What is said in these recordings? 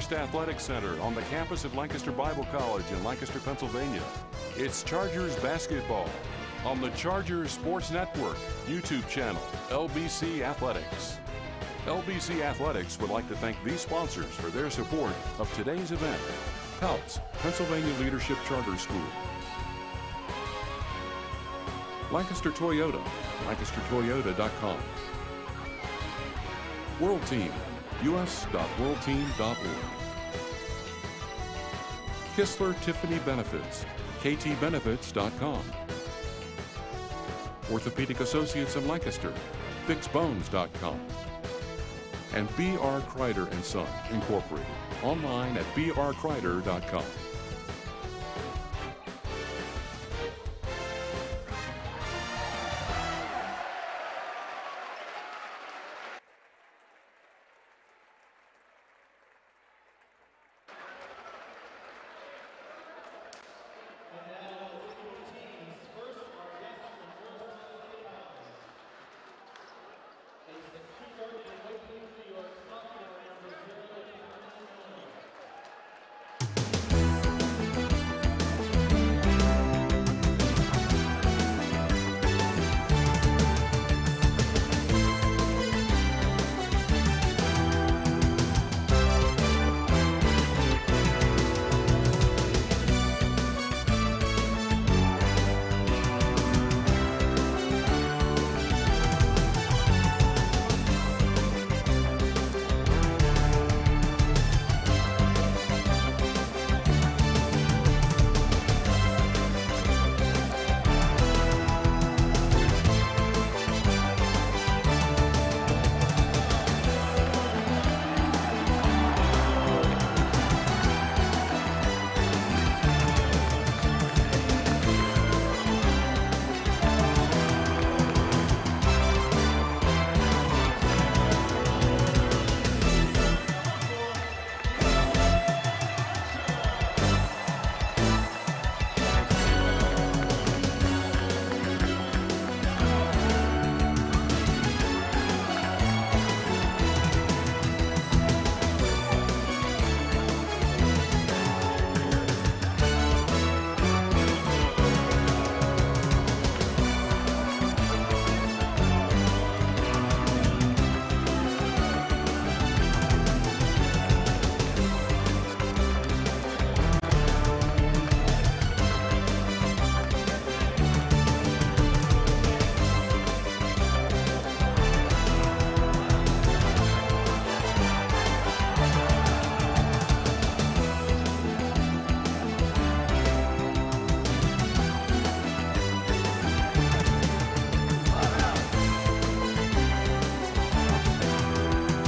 Horst Athletic Center on the campus of Lancaster Bible College in Lancaster, Pennsylvania. It's Chargers basketball on the Chargers Sports Network YouTube channel, LBC Athletics. LBC Athletics would like to thank these sponsors for their support of today's event. PALTS, Pennsylvania Leadership Charter School. Lancaster Toyota, lancastertoyota.com. World Team, us.worldteam.org. Kistler Tiffany Benefits, ktbenefits.com. Orthopedic Associates of Lancaster, fixbones.com. And B.R. Kreider & Son, Incorporated, online at brkreider.com.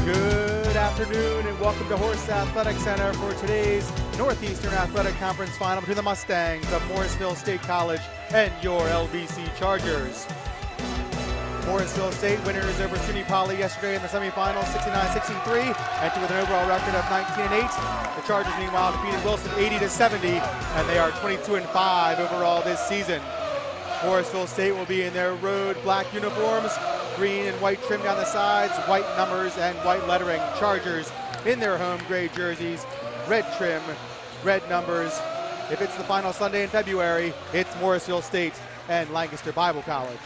Good afternoon and welcome to Horst Athletic Center for today's Northeastern Athletic Conference Final between the Mustangs of Morrisville State College and your LBC Chargers. Morrisville State winners over SUNY Poly yesterday in the semifinals, 69-63, enter with an overall record of 19-8. The Chargers, meanwhile, defeated Wilson 80-70, and they are 22-5 overall this season. Morrisville State will be in their road black uniforms, green and white trim down the sides, white numbers and white lettering. Chargers in their home gray jerseys, red trim, red numbers. If it's the final Sunday in February, it's Morrisville State and Lancaster Bible College.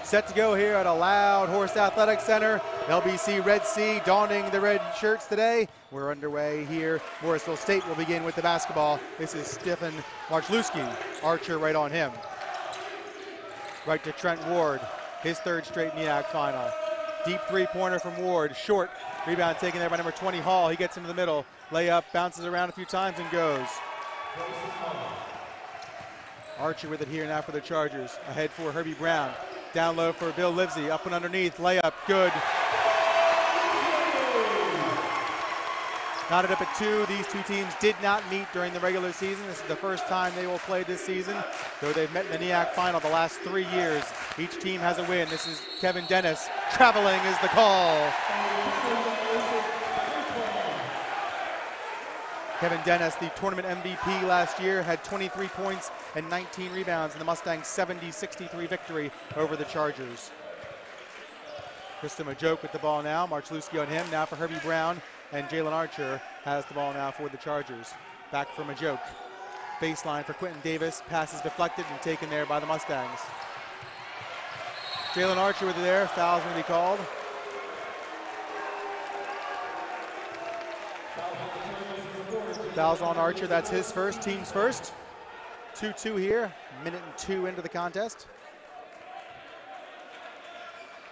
Set to go here at a loud Horst Athletic Center. LBC Red Sea donning the red shirts today. We're underway here. Morrisville State will begin with the basketball. This is Stephen Marchluski, Archer right on him. Right to Trent Ward, his third straight NEAC final. Deep three-pointer from Ward, short. Rebound taken there by number 20, Hall. He gets into the middle. Layup, bounces around a few times and goes. Archer with it here now for the Chargers. Ahead for Herbie Brown. Down low for Bill Livesey. Up and underneath. Layup, good. Knotted up at 2. These two teams did not meet during the regular season. This is the first time they will play this season, though they've met in the NEAC final the last 3 years. Each team has a win. This is Kevin Dennis. Traveling is the call. Kevin Dennis, the tournament MVP last year, had 23 points and 19 rebounds in the Mustangs' 70-63 victory over the Chargers. Krista Majoke with the ball now. Marchlewski on him. Now for Herbie Brown. And Jalen Archer has the ball now for the Chargers. Back for Majoke. Baseline for Quentin Davis. Pass is deflected and taken there by the Mustangs. Jalen Archer with it there. Foul's going to be called. Fouls on Archer. That's his first, team's first. 2-2 here. Minute and 2 into the contest.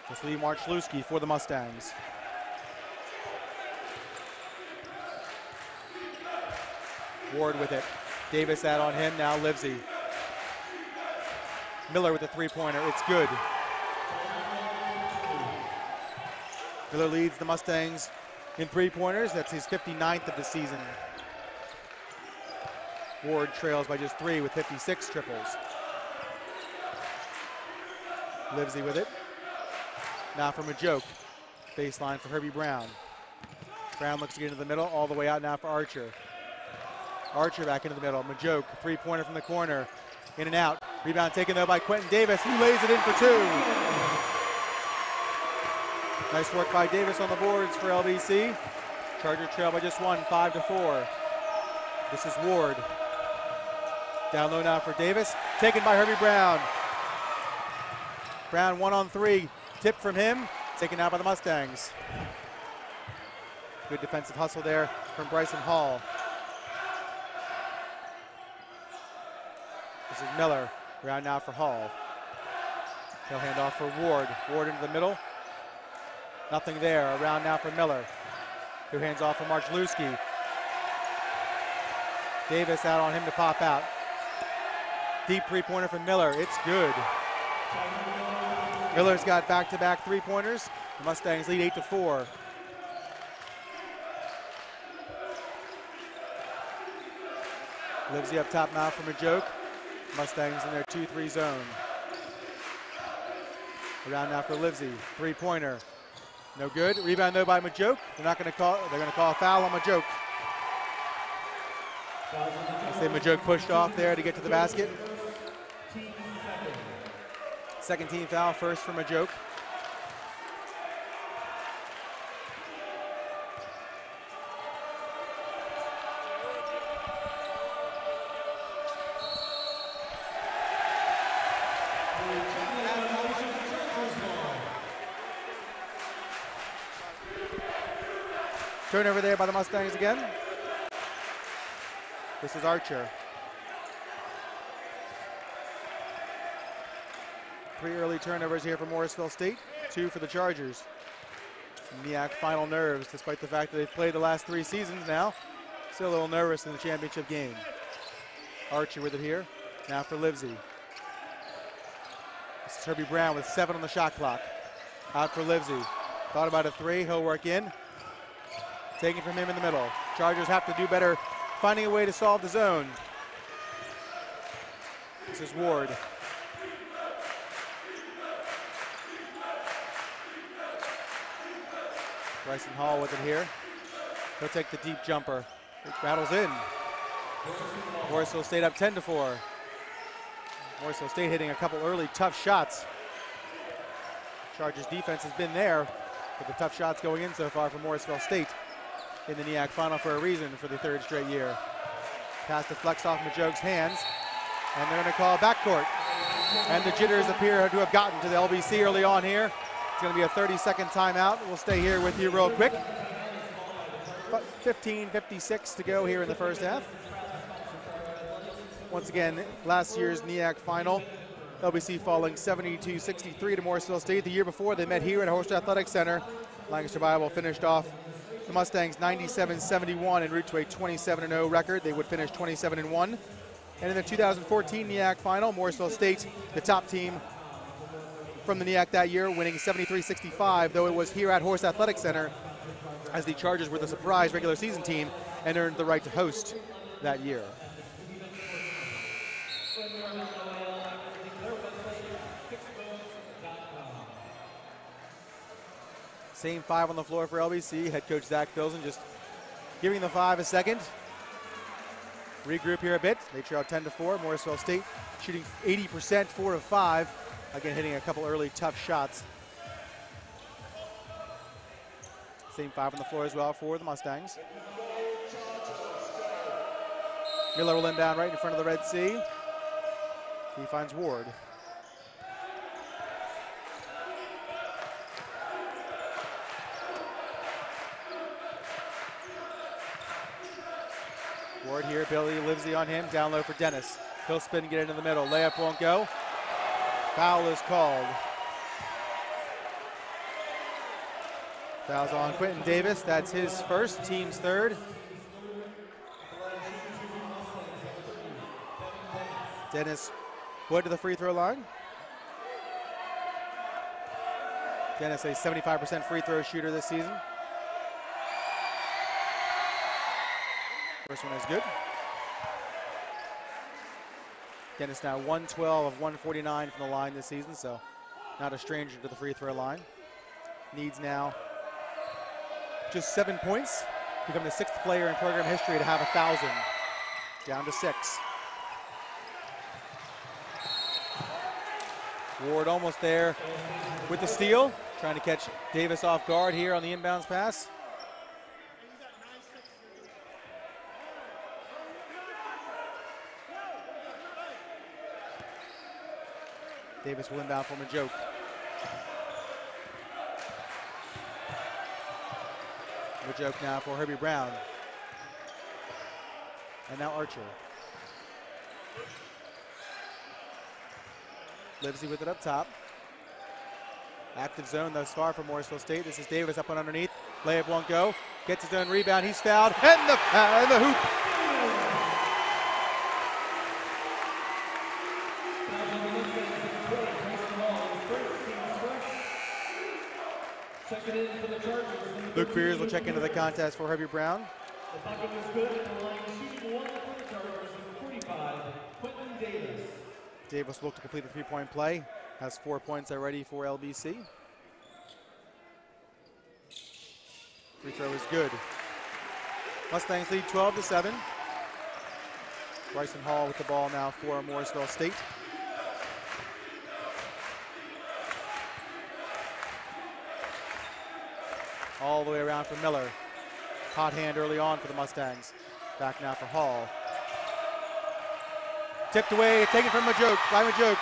It's Lee Marchlewski for the Mustangs. Ward with it. Davis out on him. Now Livesey. Miller with the three-pointer. It's good. Miller leads the Mustangs in three-pointers. That's his 59th of the season. Ward trails by just 3 with 56 triples. Livesey with it. Now for Majoke. Baseline for Herbie Brown. Brown looks to get into the middle, all the way out now for Archer. Archer back into the middle. Majoke, three-pointer from the corner. In and out. Rebound taken though by Quentin Davis, who lays it in for 2. Nice work by Davis on the boards for LBC. Charger trail by just 1, 5-4. This is Ward. Down low now for Davis. Taken by Herbie Brown. Brown 1-on-3. Tip from him. Taken out by the Mustangs. Good defensive hustle there from Bryson Hall. This is Miller. Around now for Hall. He'll hand off for Ward. Ward into the middle. Nothing there. Around now for Miller. Who hands off for Marchlewski. Davis out on him to pop out. Deep three-pointer from Miller. It's good. Miller's got back-to-back three-pointers. The Mustangs lead 8-4. Livesey up top now for Majoke. Mustangs in their 2-3 zone. Around now for Livesey. Three-pointer. No good. Rebound though by Majoke. They're going to call a foul on Majoke. I say Majoke pushed off there to get to the basket. Second team foul, first for Majoke. Turnover there by the Mustangs again. This is Archer. 3 early turnovers here for Morrisville State, 2 for the Chargers. NEAC final nerves, despite the fact that they've played the last 3 seasons now. Still a little nervous in the championship game. Archer with it here, now for Livesey. This is Herbie Brown with 7 on the shot clock. Out for Livesey. Thought about a 3, he'll work in. Taking from him in the middle. Chargers have to do better finding a way to solve the zone. This is Ward. Bryson Hall with it here. He'll take the deep jumper. It rattles in. Morrisville State up 10-4. Morrisville State hitting a couple early tough shots. Chargers defense has been there, but the tough shots going in so far for Morrisville State in the NEAC final for a reason for the 3rd straight year. Pass deflects off Majoke's hands, and they're going to call backcourt. And the jitters appear to have gotten to the LBC early on here. It's going to be a 30-second timeout. We'll stay here with you real quick. 15:56 to go here in the first half. Once again, last year's NEAC final, LBC falling 72-63 to Morrisville State. The year before, they met here at Horst Athletic Center. Lancaster Bible finished off the Mustangs 97-71 en route to a 27-0 record. They would finish 27-1. And in the 2014 NEAC final, Morrisville State, the top team from the NEAC that year, winning 73-65, though it was here at Horst Athletic Center, as the Chargers were the surprise regular season team and earned the right to host that year. Same 5 on the floor for LBC. Head coach Zach Filson just giving the 5 a second. Regroup here a bit. They trail 10-4. Morrisville State shooting 80%, 4 of 5. Again, hitting a couple early tough shots. Same 5 on the floor as well for the Mustangs. Miller will inbound right in front of the Red Sea. He finds Ward. Ward here, Billy Livesey on him, down low for Dennis. He'll spin and get into the middle. Layup won't go. Foul is called. Foul's on Quentin Davis. That's his first, team's third. Dennis Wood to the free throw line. Dennis, a 75% free throw shooter this season. First one is good. Dennis now 112 of 149 from the line this season, so not a stranger to the free throw line. Needs now just 7 points. Become the 6th player in program history to have 1,000. Down to 6. Ward almost there with the steal. Trying to catch Davis off guard here on the inbounds pass. Davis will inbound from a joke. A joke now for Herbie Brown. And now Archer. Livesey with it up top. Active zone thus far for Morrisville State. This is Davis up and underneath. Layup won't go. Gets his own rebound. He's fouled. And the hoop. Luke Beers will check into the contest for Herbie Brown. Davis will look to complete the three-point play. Has 4 points already for LBC. Free throw is good. Mustangs lead 12-7. Bryson Hall with the ball now for Morrisville State. All the way around for Miller. Hot hand early on for the Mustangs. Back now for Hall. Tipped away, taken from Majoke, by Majoke.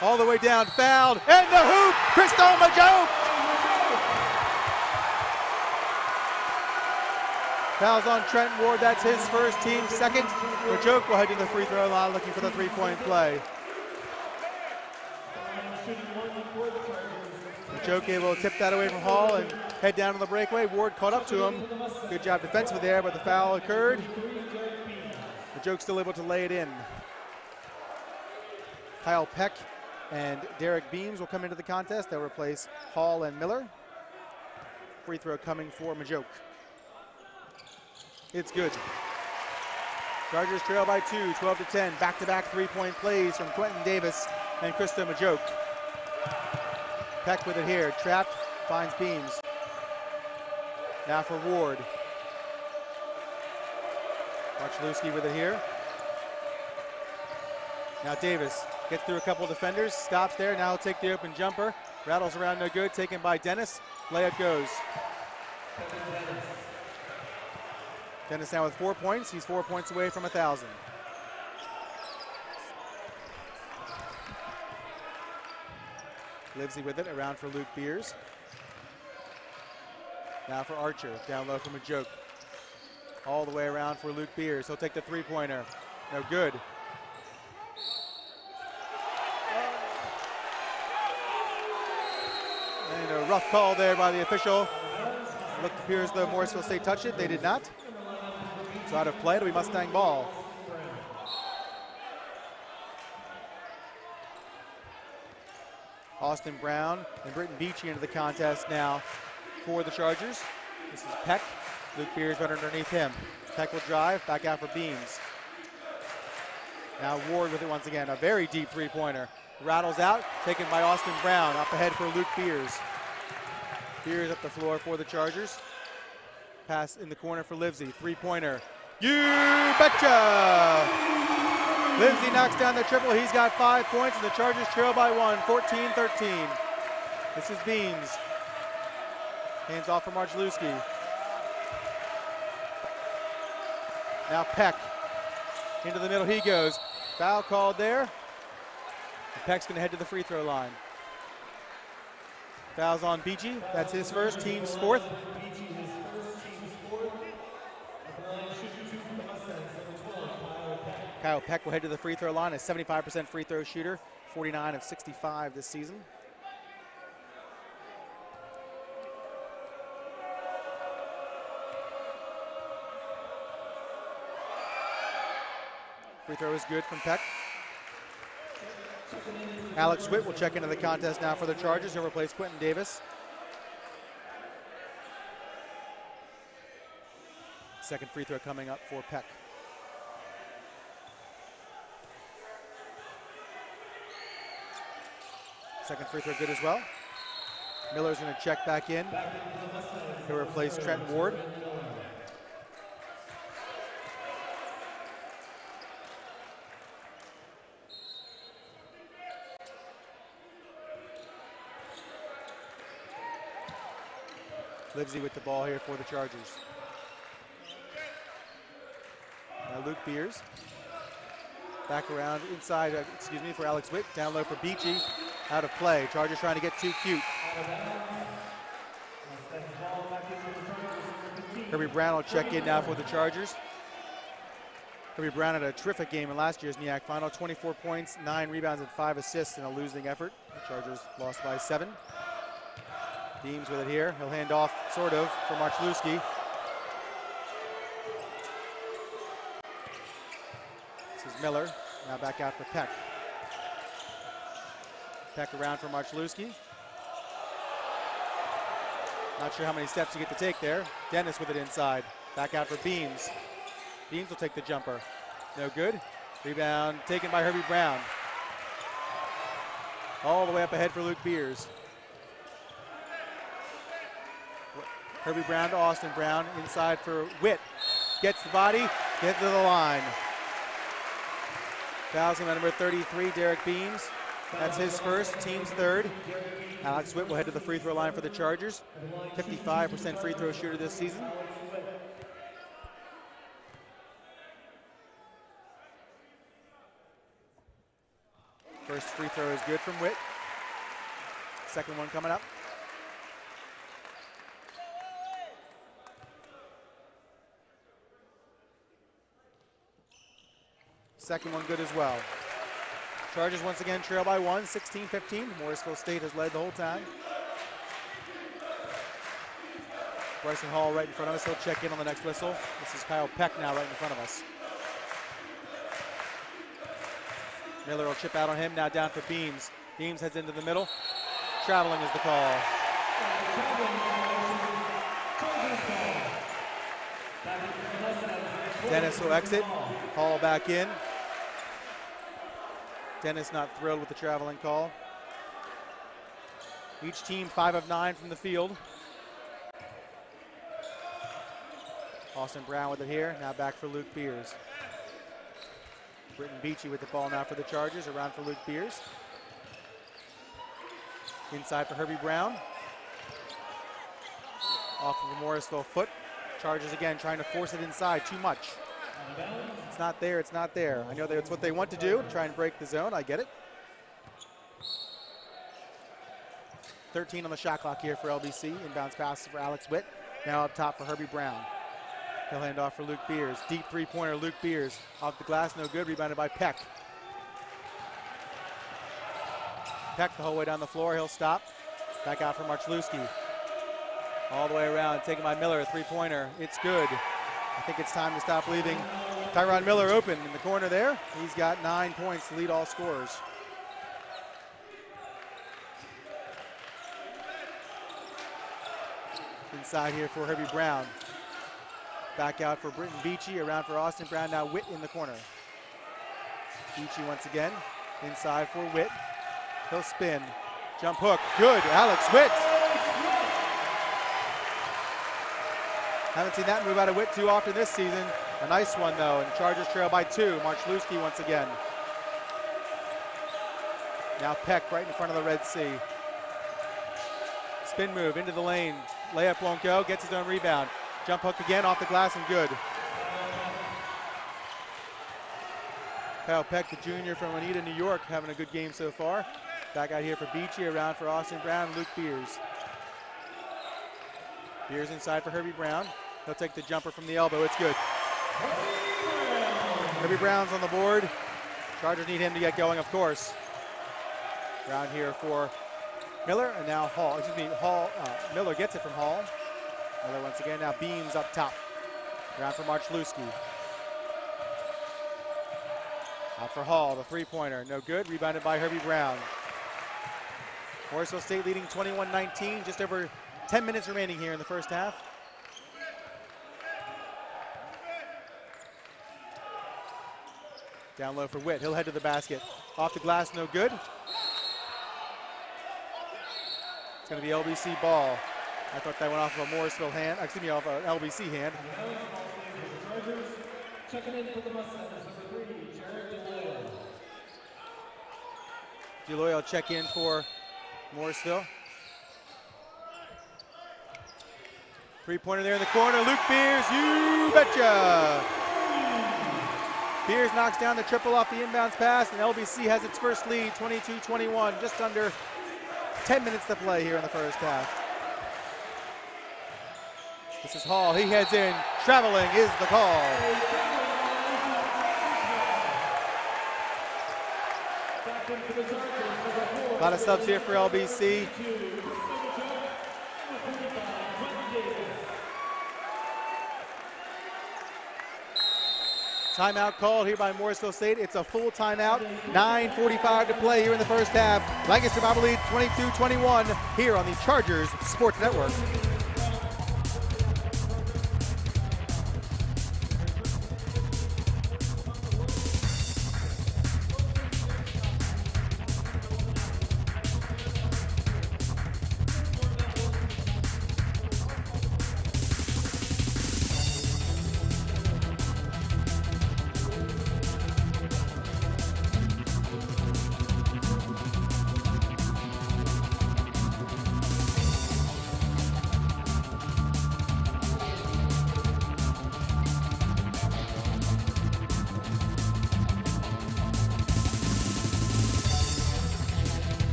All the way down, fouled, and the hoop, Crystal Majoke! Fouls on Trent Ward, that's his first, team second. Majoke will head to the free throw line looking for the three-point play. Majoke able to tip that away from Hall and head down on the breakaway. Ward caught up to him. Good job defensively there, but the foul occurred. Majoke still able to lay it in. Kyle Peck and Derek Beams will come into the contest. They'll replace Hall and Miller. Free throw coming for Majoke. It's good. Chargers trail by 2, 12-10. Back-to-back three-point plays from Quentin Davis and Krista Majoke. Peck with it here, trapped, finds Beams. Now for Ward. Marchalewski with it here. Now Davis gets through a couple defenders, stops there, now he'll take the open jumper. Rattles around no good, taken by Dennis. Layup goes. Dennis now with 4 points. He's 4 points away from 1,000. Livesey with it, around for Luke Beers. Now for Archer, down low from Majoke. All the way around for Luke Beers. He'll take the three-pointer. No good. And a rough call there by the official. Looked appears though Morrisville State touched it. They did not. So out of play, it'll be Mustang ball. Austin Brown and Britton Beachy into the contest now for the Chargers. This is Peck. Luke Beers right underneath him. Peck will drive, back out for Beams. Now Ward with it once again. A very deep three-pointer. Rattles out, taken by Austin Brown. Up ahead for Luke Beers. Beers up the floor for the Chargers. Pass in the corner for Livesey. Three-pointer. You betcha! Livesey knocks down the triple. He's got 5 points, and the Chargers trail by 1, 14-13. This is Beams. Hands off for Marchlewski. Now Peck. Into the middle he goes. Foul called there. And Peck's going to head to the free throw line. Foul's on Beachy. That's his first, team's fourth. Kyle Peck will head to the free throw line, a 75% free throw shooter, 49 of 65 this season. Free throw is good from Peck. Alex Witt will check into the contest now for the Chargers. He'll replace Quentin Davis. Second free throw coming up for Peck. Second free throw good as well. Miller's going to check back in. He'll replace Trent Ward. Livesey with the ball here for the Chargers. Now Luke Beers. Back around inside, for Alex Witt. Down low for Beachy. Out of play. Chargers trying to get too cute. Herbie Brown will check in now for the Chargers. Herbie Brown had a terrific game in last year's NEAC final. 24 points, 9 rebounds, and 5 assists in a losing effort. The Chargers lost by 7. Deems with it here. He'll hand off, sort of, for Marchlewski. This is Miller. Now back out for Peck. Peck around for Marchlewski. Not sure how many steps you get to take there. Dennis with it inside. Back out for Beams. Beams will take the jumper. No good. Rebound taken by Herbie Brown. All the way up ahead for Luke Beers. Herbie Brown to Austin Brown. Inside for Witt. Gets the body. Get to the line. Fouls him at number 33, Derek Beams. That's his first, team's third. Alex Witt will head to the free throw line for the Chargers. 55% free throw shooter this season. First free throw is good from Witt. Second one coming up. Second one good as well. Chargers once again trail by 1, 16-15. Morrisville State has led the whole time. Bryson Hall right in front of us. He'll check in on the next whistle. This is Kyle Peck now right in front of us. Miller will chip out on him. Now down for Beams. Beams heads into the middle. Traveling is the call. Dennis will exit. Hall back in. Dennis not thrilled with the traveling call. Each team 5 of 9 from the field. Austin Brown with it here. Now back for Luke Beers. Britton Beachy with the ball now for the Chargers. Around for Luke Beers. Inside for Herbie Brown. Off of the Morrisville foot. Chargers again trying to force it inside too much. It's not there, it's not there. I know that's what they want to do, try and break the zone, I get it. 13 on the shot clock here for LBC. Inbounds passes for Alex Witt. Now up top for Herbie Brown. He'll hand off for Luke Beers. Deep three-pointer, Luke Beers. Off the glass, no good, rebounded by Peck. Peck the whole way down the floor, he'll stop. Back out for Marchlewski. All the way around, taken by Miller, a three-pointer. It's good. I think it's time to stop leaving Tyron Miller open in the corner there. He's got 9 points to lead all scorers. Inside here for Herbie Brown. Back out for Britton Beachy, around for Austin Brown. Now Witt in the corner. Beachy once again. Inside for Witt. He'll spin. Jump hook. Good. Alex Witt. Haven't seen that move out of Witt too often this season. A nice one though, and Chargers trail by 2. Marchlewski once again. Now Peck right in front of the Red Sea. Spin move into the lane. layup won't go, gets his own rebound. Jump hook again, off the glass and good. Kyle Peck, the junior from Oneida, New York, having a good game so far. Back out here for Beachy, around for Austin Brown and Luke Beers. Beers inside for Herbie Brown. He'll take the jumper from the elbow, it's good. Herbie Brown's on the board. Chargers need him to get going, of course. Brown here for Miller, and now Hall. Miller gets it from Hall. Miller once again, now Beams up top. Brown for Marchluski. Out for Hall, the three-pointer, no good. Rebounded by Herbie Brown. Morrisville State leading 21-19, just over 10 minutes remaining here in the first half. Down low for Witt, he'll head to the basket. Off the glass, no good. It's going to be LBC ball. I thought that went off of a Morrisville hand, excuse me, off an LBC hand. Checking in for the Mustangs, number 3, Jared DeLoy will check in for Morrisville. Three-pointer there in the corner, Luke Beers, you betcha! Beers knocks down the triple off the inbounds pass, and LBC has its first lead, 22-21, just under 10 minutes to play here in the first half. This is Hall, he heads in, traveling is the call. A lot of subs here for LBC. Timeout called here by Morrisville State. It's a full timeout. 9:45 to play here in the first half. Lancaster Bible lead 22-21 here on the Chargers Sports Network.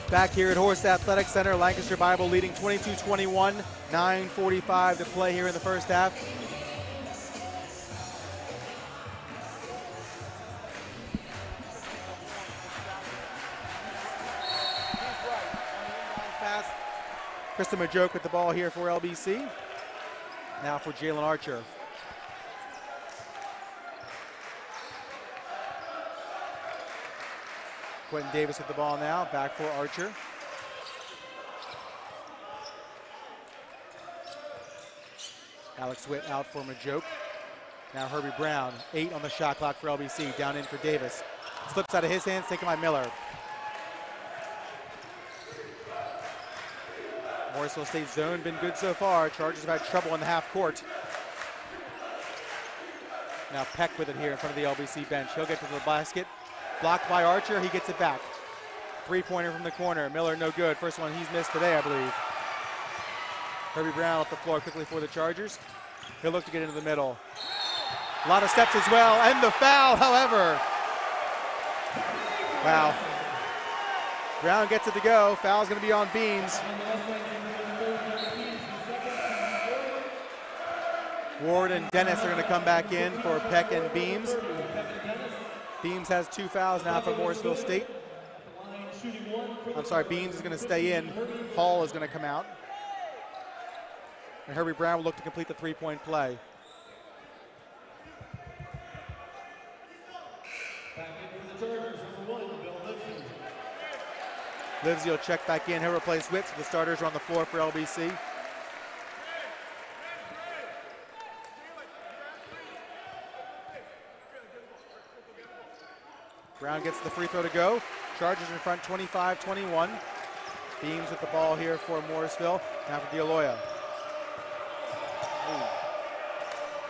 Back here at Horst Athletic Center, Lancaster Bible leading 22-21, 9:45 to play here in the first half. Pass. Krista Majoke with the ball here for LBC. Now for Jalen Archer. Quentin Davis with the ball now, back for Archer. Alex Witt out for Majoke. Now Herbie Brown, 8 on the shot clock for LBC, down in for Davis. Slips out of his hands, taken by Miller. Morrisville State zone been good so far. Chargers have had trouble in the half court. Now Peck with it here in front of the LBC bench. He'll get to the basket. Blocked by Archer, he gets it back. Three-pointer from the corner. Miller no good. First one he's missed today, I believe. Herbie Brown off the floor quickly for the Chargers. He'll look to get into the middle. A lot of steps as well, and the foul, however. Wow. Brown gets it to go. Foul's going to be on Beams. Ward and Dennis are going to come back in for Peck and Beams. Beams has 2 fouls now for Morrisville State. I'm sorry, Beams is going to stay in. Hall is going to come out. And Herbie Brown will look to complete the three-point play. Livesey will check back in. He'll replace Witz. The starters are on the floor for LBC. Brown gets the free throw to go. Chargers in front 25-21. Beams with the ball here for Morrisville. Now for D'Aloia.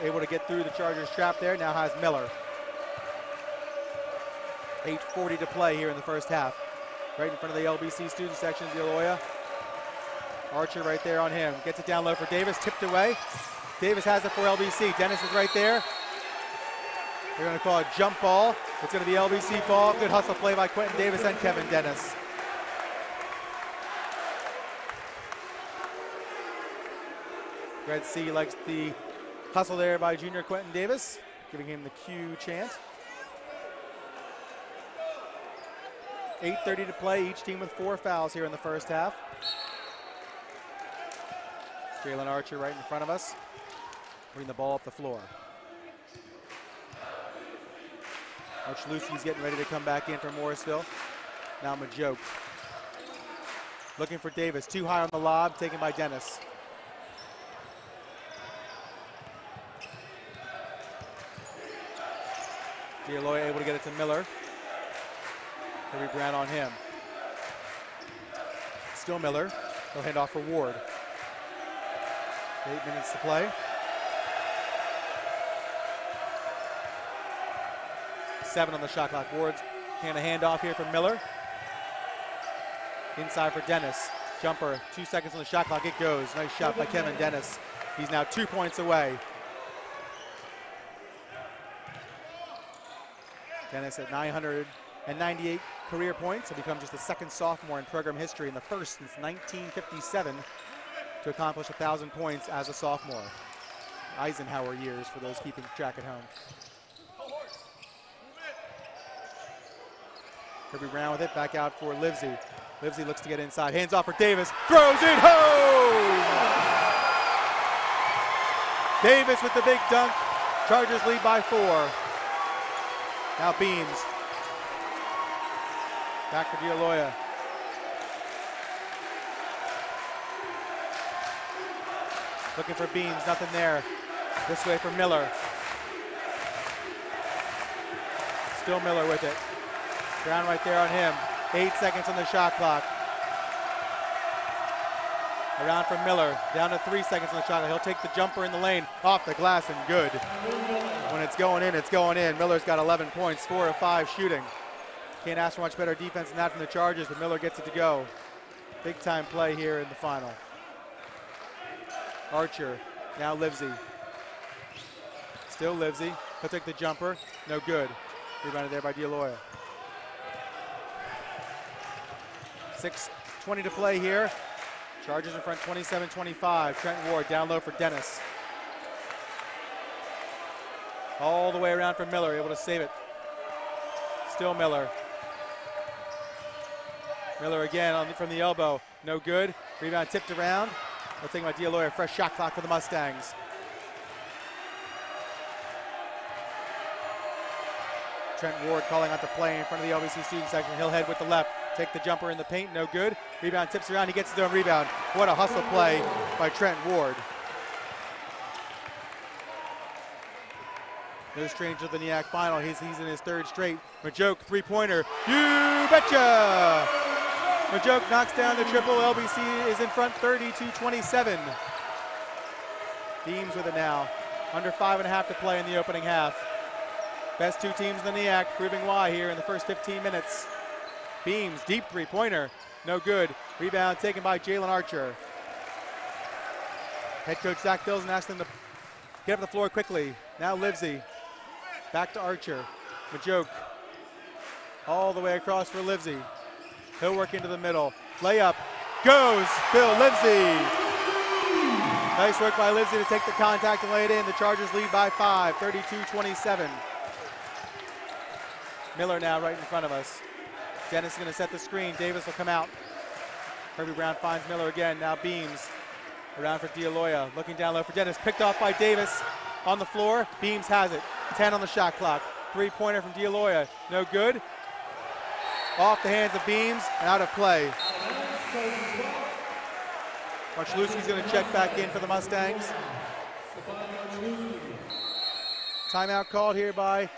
Able to get through the Chargers trap there. Now has Miller. 8:40 to play here in the first half. Right in front of the LBC student section, D'Aloia. Archer right there on him. Gets it down low for Davis. Tipped away. Davis has it for LBC. Dennis is right there. They're going to call a jump ball. It's going to be LBC ball. Good hustle play by Quentin Davis and Kevin Dennis. Red C likes the hustle there by junior Quentin Davis, giving him the Q chant. 8:30 to play, each team with 4 fouls here in the first half. Jalen Archer right in front of us, bring the ball up the floor. Archulewski's getting ready to come back in for Morrisville. Now Majoke. Looking for Davis, too high on the lob, taken by Dennis. D'Aloia able to get it to Miller. Herbie Brown on him. Still Miller. He'll hand off for Ward. 8 minutes to play. 7 on the shot clock. Ward's hand a handoff here from Miller. Inside for Dennis. Jumper, 2 seconds on the shot clock. It goes. Nice shot by Kevin Dennis. He's now 2 points away. Dennis at 998 career points. He'll become just the 2nd sophomore in program history and the 1st since 1957 to accomplish 1,000 points as a sophomore. Eisenhower years for those keeping track at home. Herbie Brown with it, back out for Livesey. Livesey looks to get inside, hands off for Davis, throws it home! Davis with the big dunk. Chargers lead by 4. Now Beams. Back for D'Aloia. Looking for Beams, nothing there. This way for Miller. Still Miller with it. Brown right there on him. 8 seconds on the shot clock. Around for Miller. Down to 3 seconds on the shot clock. He'll take the jumper in the lane. Off the glass and good. When it's going in, it's going in. Miller's got 11 points, 4 of 5 shooting. Can't ask for much better defense than that from the Chargers, but Miller gets it to go. Big time play here in the final. Archer, now Livesey. Still Livesey. He'll take the jumper. No good. Rebounded there by D'Aloia. 6:20 to play here. Chargers in front 27-25. Trent Ward down low for Dennis. All the way around for Miller, able to save it. Still Miller. Miller again from the elbow. No good. Rebound tipped around. We'll take him by D'Aloia. Fresh shot clock for the Mustangs. Trent Ward calling out the play in front of the LBC student section. He'll head with the left. Take the jumper in the paint. No good. Rebound tips around. He gets the rebound. What a hustle play by Trent Ward. No stranger to the NEAC final. He's in his 3rd straight. Majoke, 3-pointer. You betcha! Majoke knocks down the triple. LBC is in front 32-27. Beams with it now. Under 5.5 to play in the opening half. Best 2 teams in the NEAC, proving why here in the first 15 minutes. Beams, deep 3-pointer. No good. Rebound taken by Jalen Archer. Head coach Zach Bilson asked them to get up the floor quickly. Now Livesey. Back to Archer. Majoke. All the way across for Livesey. He'll work into the middle. Layup. Goes. Phil Livesey. Nice work by Livesey to take the contact and lay it in. The Chargers lead by 5, 32-27. Miller now right in front of us. Dennis is going to set the screen. Davis will come out. Herbie Brown finds Miller again. Now Beams around for D'Aloia. Looking down low for Dennis. Picked off by Davis on the floor. Beams has it. 10 on the shot clock. 3-pointer from D'Aloia. No good. Off the hands of Beams and out of play. Archulewski's going to check back in for the Mustangs. Timeout called here by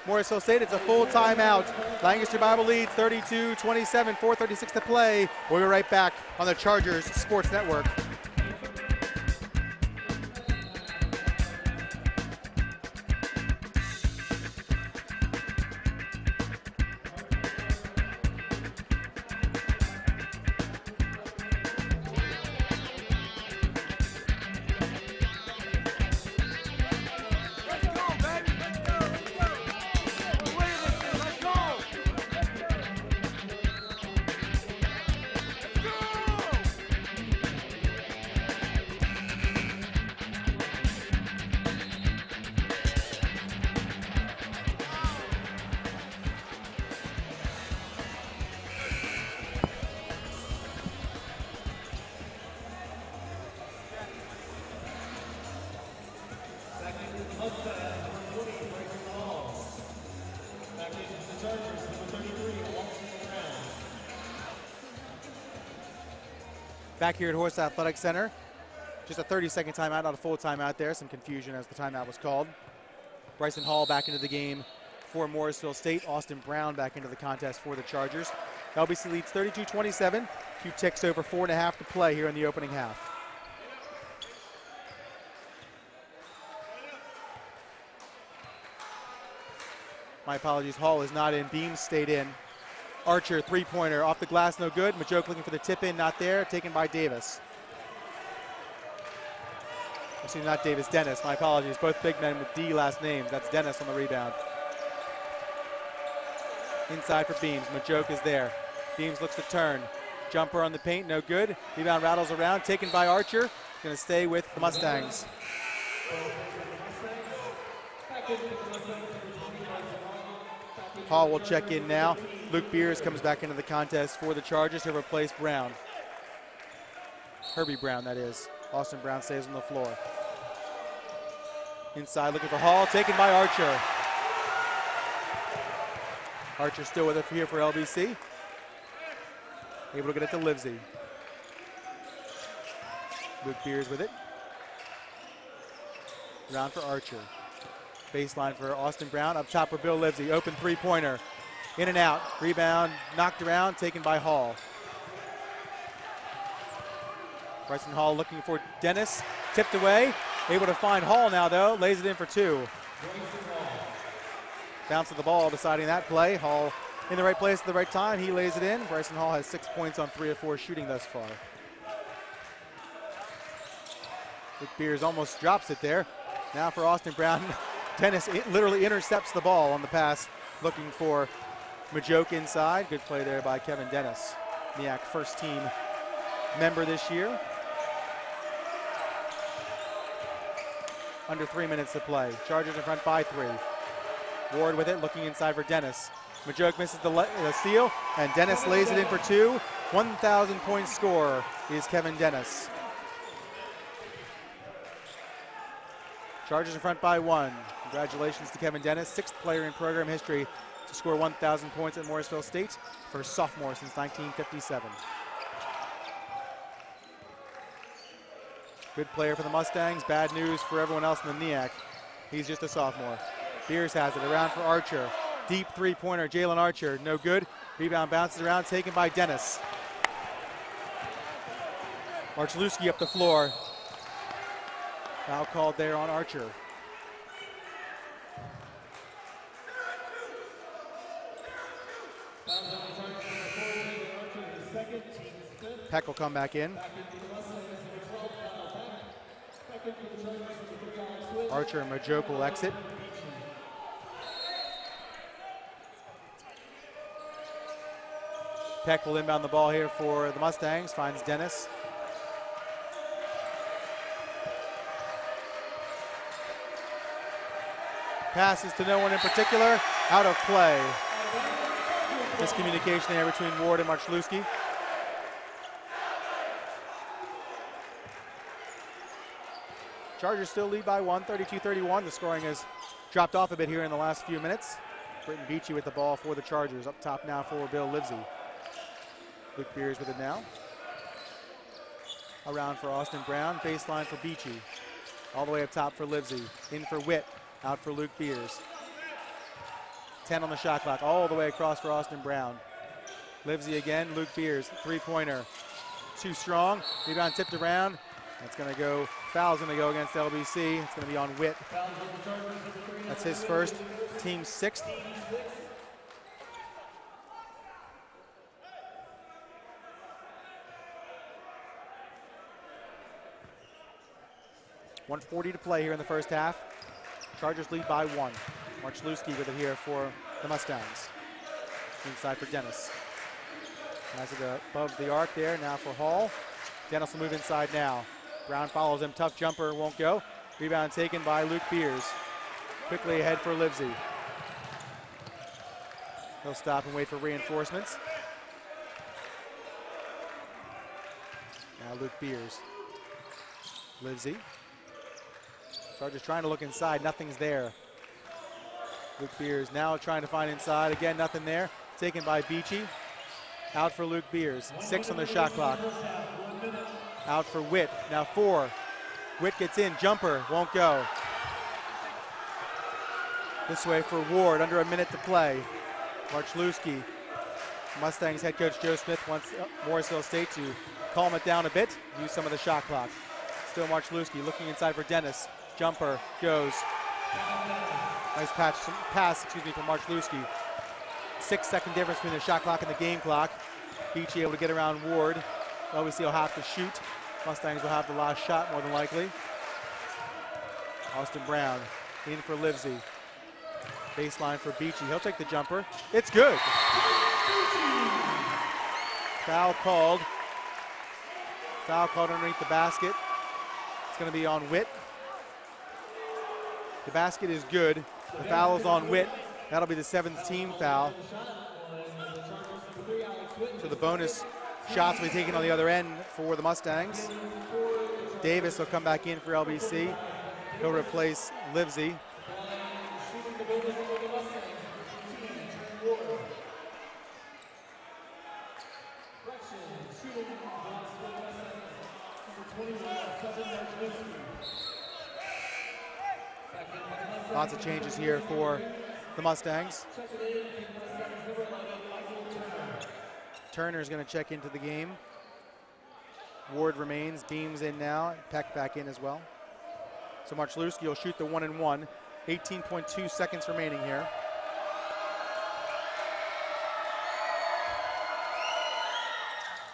Morrisville State. It's a full timeout. Lancaster Bible leads 32-27, 4:36 to play. We'll be right back on the Chargers Sports Network. Back here at Horst Athletic Center. Just a 30-second timeout, not a full timeout there. Some confusion as the timeout was called. Bryson Hall back into the game for Morrisville State. Austin Brown back into the contest for the Chargers. LBC leads 32-27. 2 ticks over 4.5 to play here in the opening half. My apologies, Hall is not in. Beams stayed in. Archer, three-pointer, off the glass, no good. Majoke looking for the tip-in, not there. Taken by Davis. Actually, not Davis, Dennis. My apologies. Both big men with D last names. That's Dennis on the rebound. Inside for Beams. Majoke is there. Beams looks to turn. Jumper on the paint, no good. Rebound rattles around, taken by Archer. Going to stay with the Mustangs. Hall will check in now. Luke Beers comes back into the contest for the Chargers. He'll replace Brown. Herbie Brown, that is. Austin Brown stays on the floor. Inside looking for Hall, taken by Archer. Archer still with it here for LBC. Able to get it to Livesey. Luke Beers with it. Round for Archer. Baseline for Austin Brown. Up top for Bill Livesey. Open three-pointer. In and out. Rebound knocked around, taken by Hall. Bryson Hall looking for Dennis. Tipped away. Able to find Hall now, though. Lays it in for 2. Bounce of the ball deciding that play. Hall in the right place at the right time. He lays it in. Bryson Hall has 6 points on 3 of 4 shooting thus far. Luke Beers almost drops it there. Now for Austin Brown. Dennis literally intercepts the ball on the pass, looking for Majoke inside. Good play there by Kevin Dennis. NEAC first team member this year. Under 3 minutes to play. Chargers in front by 3. Ward with it, looking inside for Dennis. Majoke misses the steal, and Dennis lays it in for 2. 1,000-point scorer is Kevin Dennis. Chargers in front by 1. Congratulations to Kevin Dennis, 6th player in program history to score 1,000 points at Morrisville State, first sophomore since 1957. Good player for the Mustangs, bad news for everyone else in the NEAC. He's just a sophomore. Beers has it, around for Archer. Deep three-pointer, Jalen Archer, no good. Rebound bounces around, taken by Dennis. Marchalewski up the floor. Foul called there on Archer. Peck will come back in. Archer and Majoke will exit. Peck will inbound the ball here for the Mustangs, finds Dennis. Passes to no one in particular, out of play. Miscommunication there between Ward and Marchalewski. Chargers still lead by 1, 32-31. The scoring has dropped off a bit here in the last few minutes. Britton Beachy with the ball for the Chargers. Up top now for Bill Livesey. Luke Beers with it now. Around for Austin Brown. Baseline for Beachy. All the way up top for Livesey. In for Witt. Out for Luke Beers. 10 on the shot clock, all the way across for Austin Brown. Livesey again, Luke Beers, three-pointer. Too strong, rebound tipped around. That's gonna go, foul's gonna go against LBC. It's gonna be on Witt. That's his first, team sixth. .140 to play here in the first half. Chargers lead by 1. Marchluski with it here for the Mustangs. Inside for Dennis. Has it above the arc there, now for Hall. Dennis will move inside now. Brown follows him, tough jumper, won't go. Rebound taken by Luke Beers. Quickly ahead for Livesey. He'll stop and wait for reinforcements. Now Luke Beers. Livesey. Chargers trying to look inside, nothing's there. Luke Beers now trying to find inside, again nothing there. Taken by Beachy. Out for Luke Beers, 6 on the shot clock. Out for Witt, now 4. Witt gets in, jumper, won't go. This way for Ward, under a minute to play. Marchluski. Mustangs head coach Joe Smith wants Morrisville State to calm it down a bit, use some of the shot clock. Still Marchluski looking inside for Dennis. Jumper goes. Nice pass from Marchluski. 6-second difference between the shot clock and the game clock. Beachy able to get around Ward. LBC will have to shoot. Mustangs will have the last shot more than likely. Austin Brown in for Livesey. Baseline for Beachy. He'll take the jumper. It's good. Foul called. Foul called underneath the basket. It's going to be on Witt. The basket is good. The foul is on Witt. That'll be the 7th team foul. So the bonus shots will be taken on the other end for the Mustangs. Davis will come back in for LBC. He'll replace Livesey. Lots of changes here for the Mustangs. Turner's going to check into the game. Ward remains, Beams in now, Peck back in as well. So Marchluski will shoot the 1-and-1. 18.2 seconds remaining here.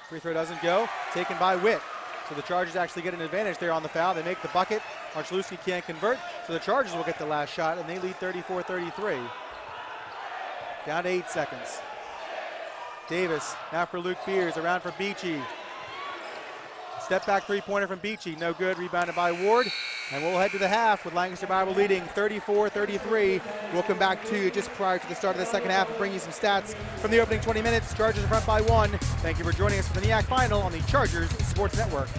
Free throw doesn't go, taken by Witt. So the Chargers actually get an advantage there on the foul. They make the bucket. Marchluski can't convert, so the Chargers will get the last shot, and they lead 34-33. Down to 8 seconds. Davis, now for Luke Beers, around for Beachy. Step back three-pointer from Beachy, no good, rebounded by Ward. And we'll head to the half with Lancaster Bible leading 34-33. We'll come back to you just prior to the start of the second half and bring you some stats from the opening 20 minutes. Chargers in front by 1. Thank you for joining us for the NEAC final on the Chargers Sports Network.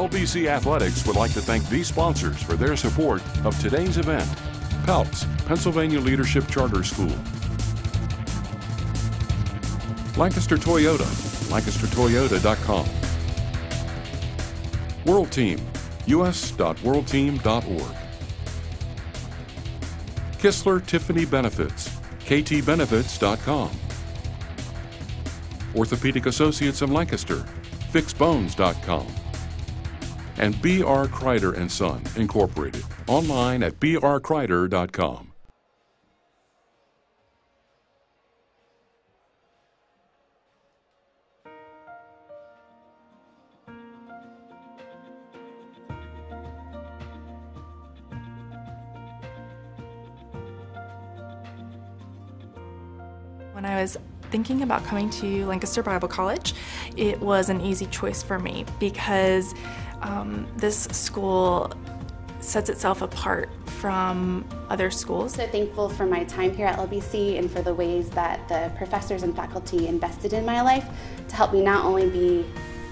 LBC Athletics would like to thank these sponsors for their support of today's event. PELTS, Pennsylvania Leadership Charter School. Lancaster Toyota, lancastertoyota.com. World Team, us.worldteam.org. Kistler Tiffany Benefits, ktbenefits.com. Orthopedic Associates of Lancaster, fixbones.com. And B.R. Kreider & Son, Incorporated, online at brkreider.com. When I was thinking about coming to Lancaster Bible College, it was an easy choice for me because this school sets itself apart from other schools. So thankful for my time here at LBC and for the ways that the professors and faculty invested in my life to help me not only be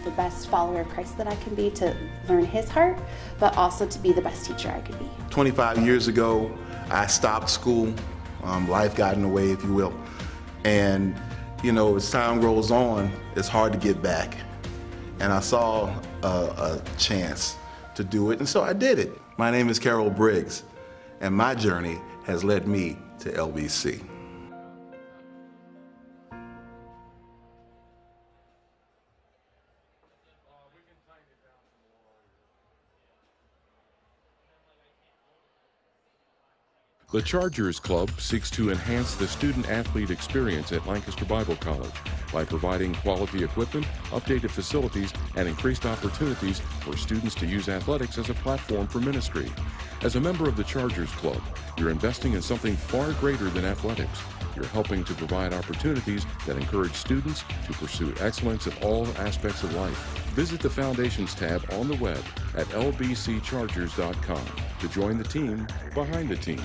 the best follower of Christ that I can be, to learn His heart, but also to be the best teacher I could be. 25 years ago, I stopped school. Life got in the way, if you will. And, you know, as time grows on, it's hard to get back. And I saw a chance to do it, and so I did it. My name is Carol Briggs, and my journey has led me to LBC. The Chargers Club seeks to enhance the student-athlete experience at Lancaster Bible College by providing quality equipment, updated facilities, and increased opportunities for students to use athletics as a platform for ministry. As a member of the Chargers Club, you're investing in something far greater than athletics. You're helping to provide opportunities that encourage students to pursue excellence in all aspects of life. Visit the Foundations tab on the web at lbcchargers.com to join the team behind the teams.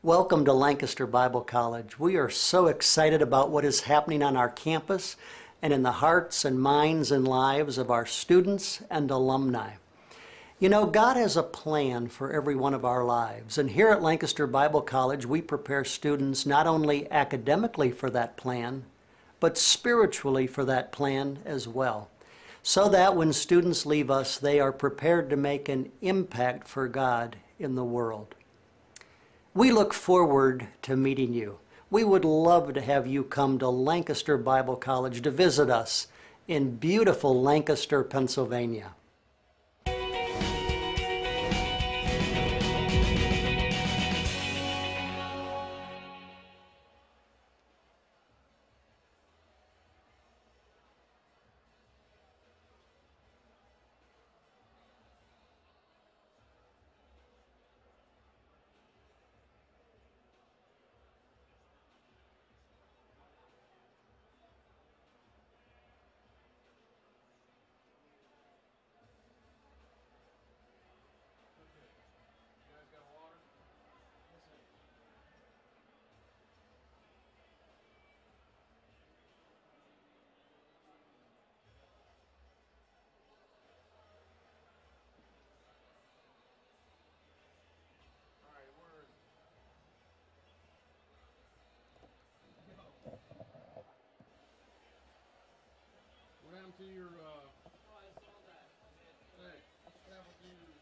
Welcome to Lancaster Bible College. We are so excited about what is happening on our campus and in the hearts and minds and lives of our students and alumni. You know, God has a plan for every one of our lives, and here at Lancaster Bible College, we prepare students not only academically for that plan, but spiritually for that plan as well, so that when students leave us, they are prepared to make an impact for God in the world. We look forward to meeting you. We would love to have you come to Lancaster Bible College to visit us in beautiful Lancaster, Pennsylvania. What happened to your, Oh, I saw that. Hey, what happened to your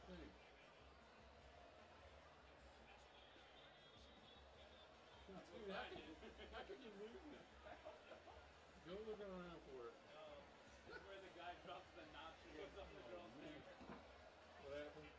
thing? Dude, how could you lose it? Go looking around for it. This is where the guy drops the notch and goes up the girl's thing. What happened?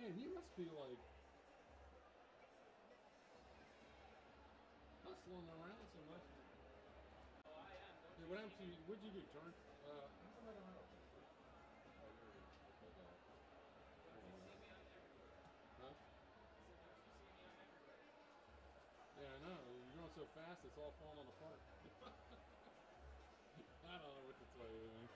Man, you must be like hustling around so much. Oh, I am. Hey, what happened to you? What'd you do, Turn? Don't you see me? I'm everywhere. Huh? I said, don't you see me? I'm everywhere. Yeah, I know. You're going so fast, it's all falling apart. I don't know what to tell you, man.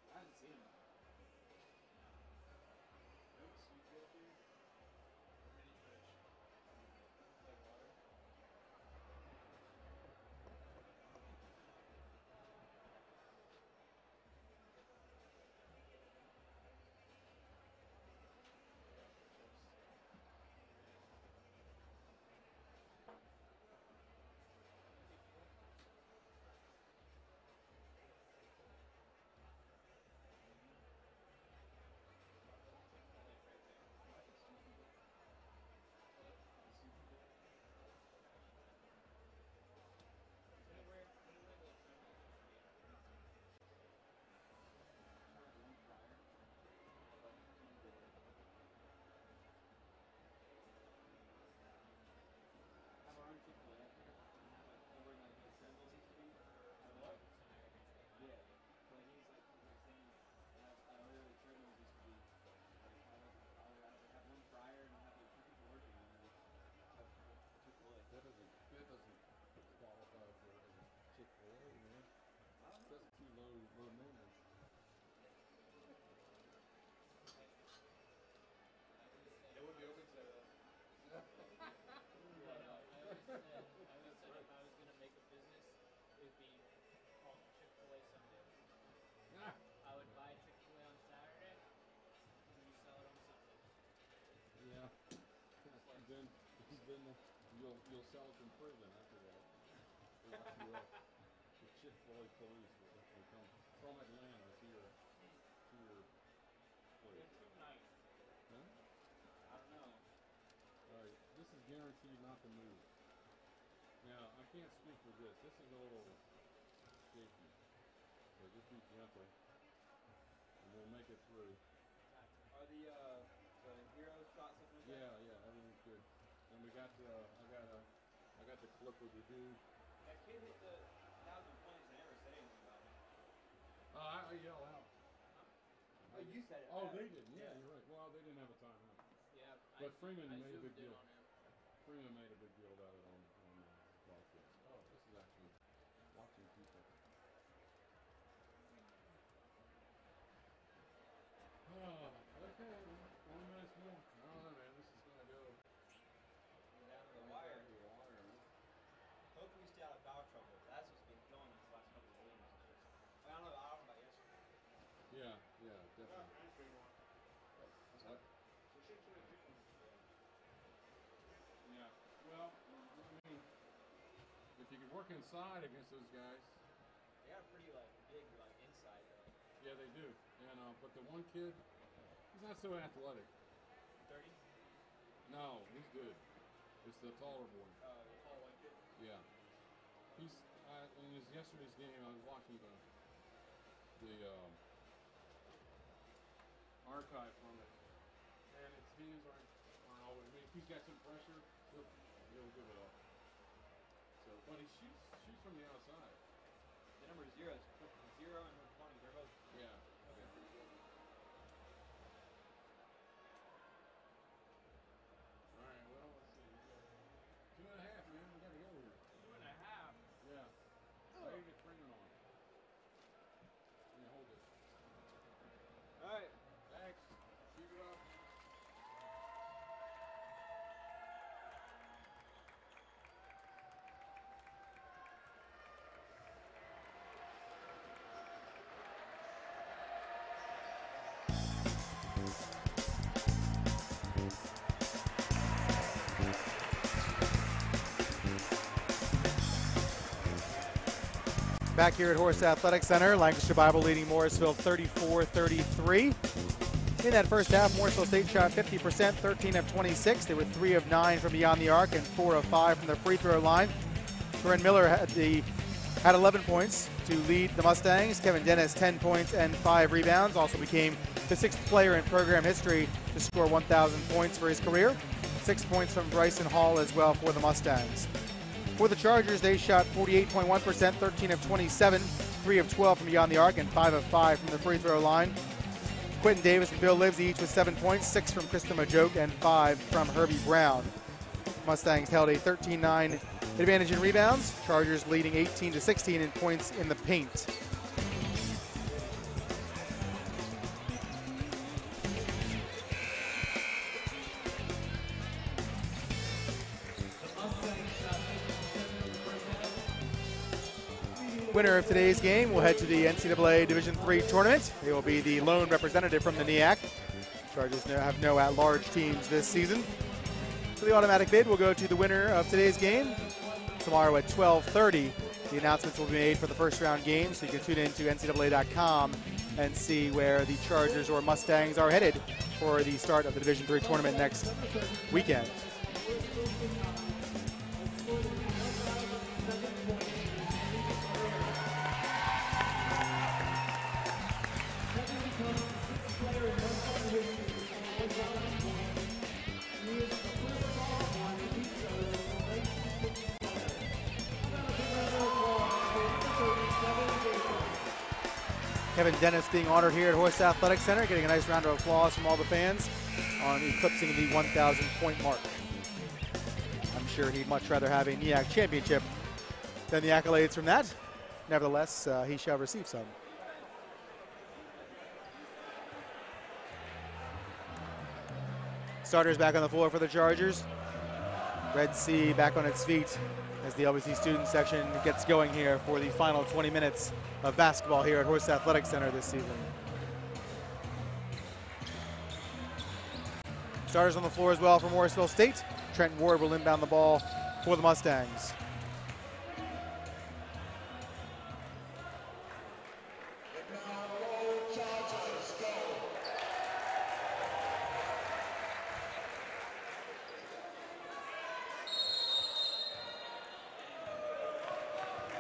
I haven't seen him. Mini fish. Like water. That doesn't qualify for Chick-fil-A, man. That's too low maintenance. It would be open to. I always said if I was gonna make a business, it'd be called Chick-fil-A Sunday. I would buy Chick-fil-A on Saturday, and you sell it on Sunday. Yeah. Then you'll sell it from prison after that. Lock you up. The Chick-fil-A police will come from Atlanta to your place. They're too nice. Huh? I don't know. Alright, this is guaranteed not to move. Now, I can't speak for this. This is a little shaky. So just be gentle. And we'll make it through. Are the heroes shot something like that? Yeah, everything's good. And we got I got the clip with the dude. That kid hit the 1,000 points. They never said anything about it. I yell out. Oh, you said it. Oh, they didn't. Yeah, you're right. Well, they didn't have a timeout. Yeah. But Freeman I made a big zoomed in deal. on him. Freeman made a big deal about it on broadcast. Oh, this is actually watching people. Oh, okay. 20 minutes more. I don't know, man. This is gonna go. Down to the wire. Hopefully we stay out of foul trouble. That's what's been killing us the last couple of games. I don't know about yesterday. Yeah, definitely. What? Yeah. Well, I mean, if you could work inside against those guys. They got a pretty big inside though. Yeah, they do. And but the one kid, he's not so athletic. 30? No, he's good. It's the taller boy. The tall white kid? Yeah. He's in yesterday's game. I was watching the archive from it, and his hands aren't always. I mean, if he's got some pressure, he'll give it up. So, but he shoots from the outside. The number 0 is 0 and 20. They're both. Yeah. All right. Well, let's see. 2.5, man. We gotta go here. 2.5. Yeah. Why do you get Freeman on? Yeah, hold it. All right. Thanks. Keep it up. Back here at Horst Athletic Center, Lancaster Bible leading Morrisville 34-33. In that first half, Morrisville State shot 50%, 13 of 26. They were 3 of 9 from beyond the arc and 4 of 5 from the free throw line. Corinne Miller had the had 11 points to lead the Mustangs. Kevin Dennis, 10 points and 5 rebounds. Also became the 6th player in program history to score 1,000 points for his career. 6 points from Bryson Hall as well for the Mustangs. For the Chargers, they shot 48.1%, 13 of 27, 3 of 12 from beyond the arc, and 5 of 5 from the free throw line. Quentin Davis and Bill Livesey each with 7 points, 6 from Krista Majoke and 5 from Herbie Brown. Mustangs held a 13-9 advantage in rebounds. Chargers leading 18-16 in points in the paint. Winner of today's game will head to the NCAA Division III tournament. They will be the lone representative from the NEAC. Chargers have no at-large teams this season. So the automatic bid will go to the winner of today's game. Tomorrow at 12:30, the announcements will be made for the first round game, so you can tune in to NCAA.com and see where the Chargers or Mustangs are headed for the start of the Division III tournament next weekend. Kevin Dennis being honored here at Horst Athletic Center, getting a nice round of applause from all the fans on eclipsing the 1,000 point mark. I'm sure he'd much rather have a NEAC championship than the accolades from that. Nevertheless, he shall receive some. Starters back on the floor for the Chargers. Red Sea back on its feet as the LBC student section gets going here for the final 20 minutes of basketball here at Horst Athletic Center this season. Starters on the floor as well for Morrisville State. Trent Ward will inbound the ball for the Mustangs.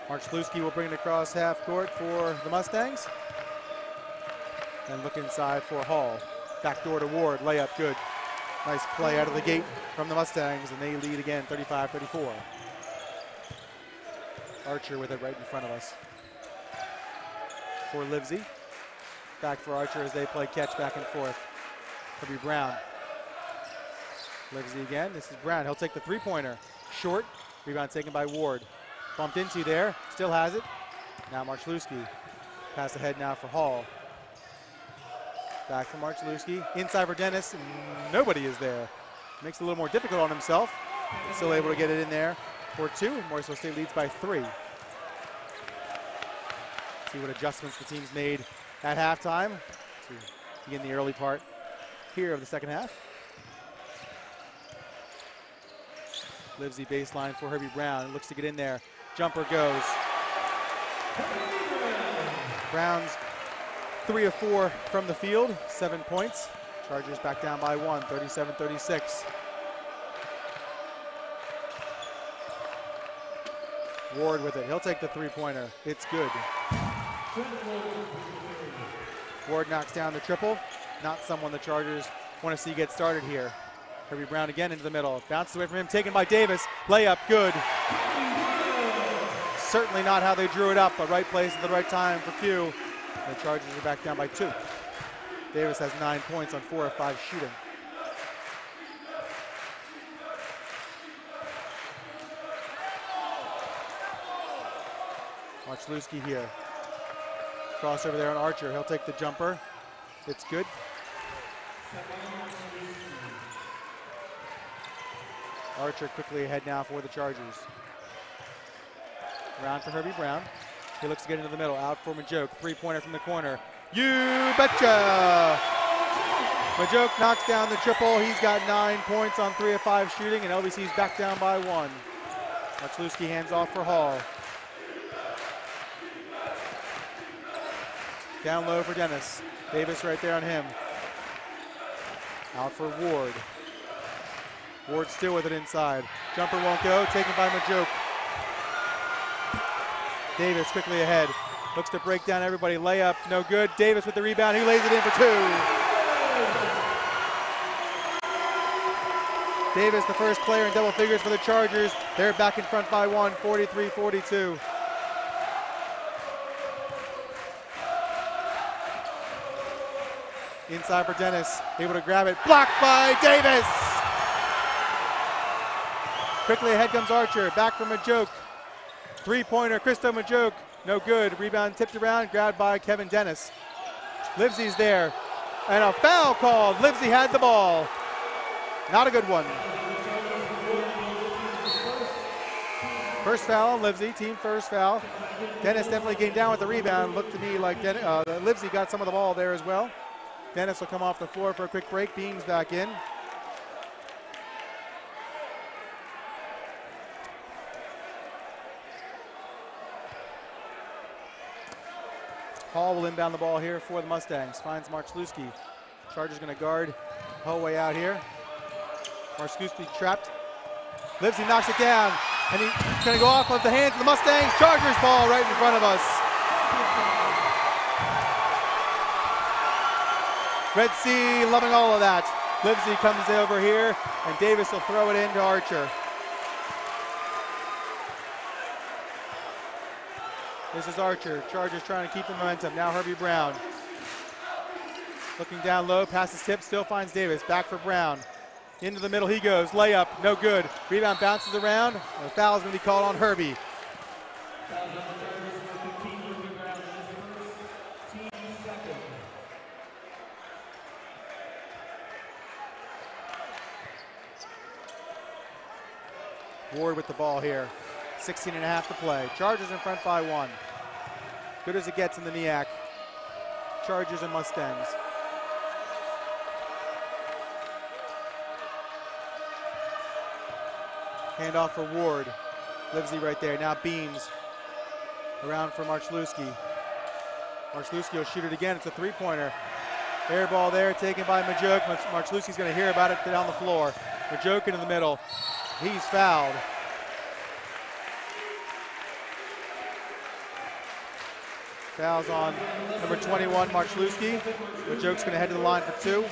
Marchluski will bring it across half court for the Mustangs. And look inside for Hall. Backdoor to Ward, layup good. Nice play out of the gate from the Mustangs, and they lead again, 35-34. Archer with it right in front of us. For Livesey. Back for Archer as they play catch back and forth. Herbie Brown. Livesey again, this is Brown, he'll take the three-pointer. Short, rebound taken by Ward. Bumped into there, still has it. Now Marchluski. Pass ahead now for Hall. Back for Marchluski. Inside for Dennis. Nobody is there. Makes it a little more difficult on himself. Still able to get it in there for two. Morrisville State leads by 3. See what adjustments the team's made at halftime to begin the early part here of the second half. Livesey baseline for Herbie Brown. Looks to get in there. Jumper goes. Brown's 3 of 4 from the field, 7 points. Chargers back down by 1, 37-36. Ward with it, he'll take the three-pointer. It's good. Ward knocks down the triple. Not someone the Chargers want to see get started here. Herbie Brown again into the middle. Bounced away from him, taken by Davis. Layup, good. Certainly not how they drew it up, but right place at the right time for Q. The Chargers are back down by 2. Davis has 9 points on 4 of 5 shooting. Marchluski here. Crossover there on Archer. He'll take the jumper. It's good. Archer quickly ahead now for the Chargers. Round for Herbie Brown. He looks to get into the middle. Out for Majoke. Three-pointer from the corner. You betcha! Majoke knocks down the triple. He's got 9 points on 3 of 5 shooting, and LBC's back down by 1. Marchluski hands off for Hall. Down low for Dennis. Davis right there on him. Out for Ward. Ward still with it inside. Jumper won't go. Taken by Majoke. Davis quickly ahead. Looks to break down everybody. Layup, no good. Davis with the rebound. He lays it in for 2. Davis, the first player in double figures for the Chargers. They're back in front by 1, 43-42. Inside for Dennis, able to grab it. Blocked by Davis! Quickly ahead comes Archer, back from Majoke. Three-pointer, Christo Majoke, no good. Rebound tipped around, grabbed by Kevin Dennis. Livesey's there, and a foul called. Livesey had the ball. Not a good one. First foul on Livesey, team first foul. Dennis definitely came down with the rebound. Looked to me like Livesey got some of the ball there as well. Dennis will come off the floor for a quick break. Beams back in. Hall will inbound the ball here for the Mustangs. Finds Marchluski. Chargers going to guard Hallway out here. Marchluski trapped. Livesey knocks it down, and he's going to go off of the hands of the Mustangs. Chargers ball right in front of us. Red Sea loving all of that. Livesey comes over here, and Davis will throw it into Archer. This is Archer. Chargers trying to keep the momentum. Now Herbie Brown. Looking down low, passes tip, still finds Davis. Back for Brown. Into the middle he goes. Layup, no good. Rebound bounces around. A foul is going to be called on Herbie. Ward with the ball here. 16.5 to play. Chargers in front by 1. Good as it gets in the NEAC. Chargers and Mustangs. Handoff for Ward. Livesey right there. Now Beams. Around for Marchluski. Marchluski will shoot it again. It's a three-pointer. Air ball there taken by Majoke. Marchluski's going to hear about it down the floor. Majoke into the middle. He's fouled. Fouls on number 21, Marchluski. Majoke's going to head to the line for 2.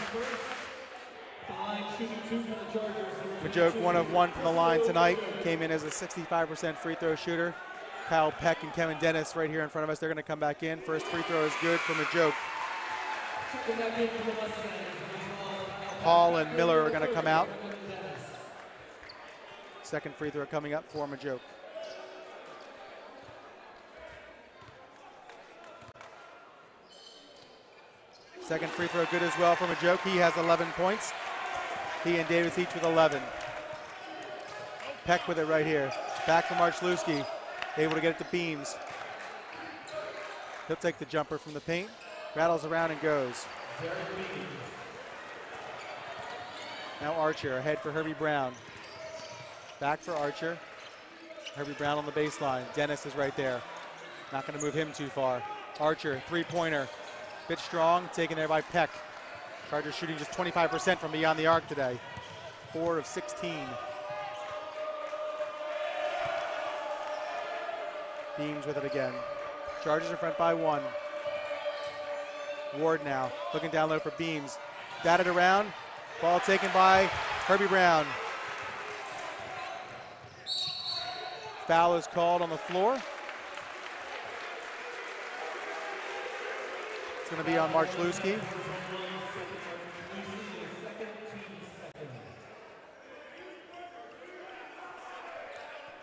Majoke 1 of 1 from the line tonight. Came in as a 65% free throw shooter. Kyle Peck and Kevin Dennis right here in front of us. They're going to come back in. First free throw is good for Majoke. Hall and Miller are going to come out. Second free throw coming up for Majoke. Second free throw good as well for Majoke. He has 11 points. He and Davis each with 11. Peck with it right here. Back from Marchluski. Able to get it to Beams. He'll take the jumper from the paint. Rattles around and goes. Now Archer ahead for Herbie Brown. Back for Archer. Herbie Brown on the baseline. Dennis is right there. Not going to move him too far. Archer, three-pointer. Bit strong, taken there by Peck. Chargers shooting just 25% from beyond the arc today. 4 of 16. Beams with it again. Chargers in front by 1. Ward now, looking down low for Beams. Batted around, ball taken by Herbie Brown. Foul is called on the floor. It's going to be on Marchluski.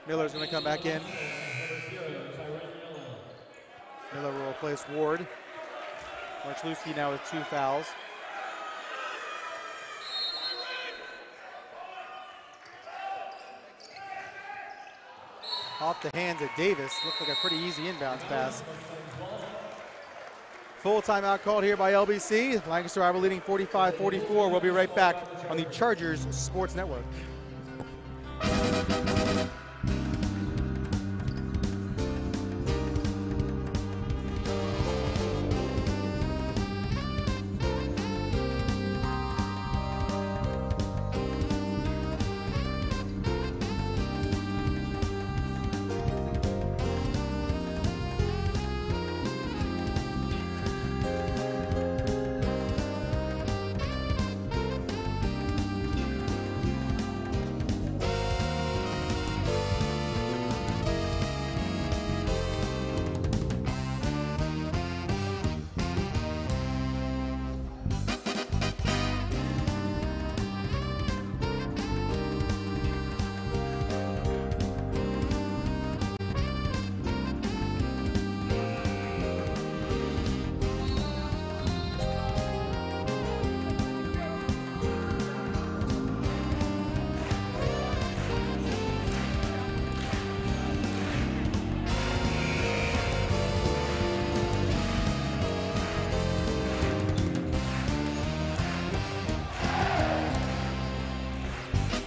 Miller's going to come back in. Miller will replace Ward. Marchluski now with 2 fouls. Off the hands of Davis. Looked like a pretty easy inbounds pass. Full timeout called here by LBC. Lancaster Bible leading 45-44. We'll be right back on the Chargers Sports Network.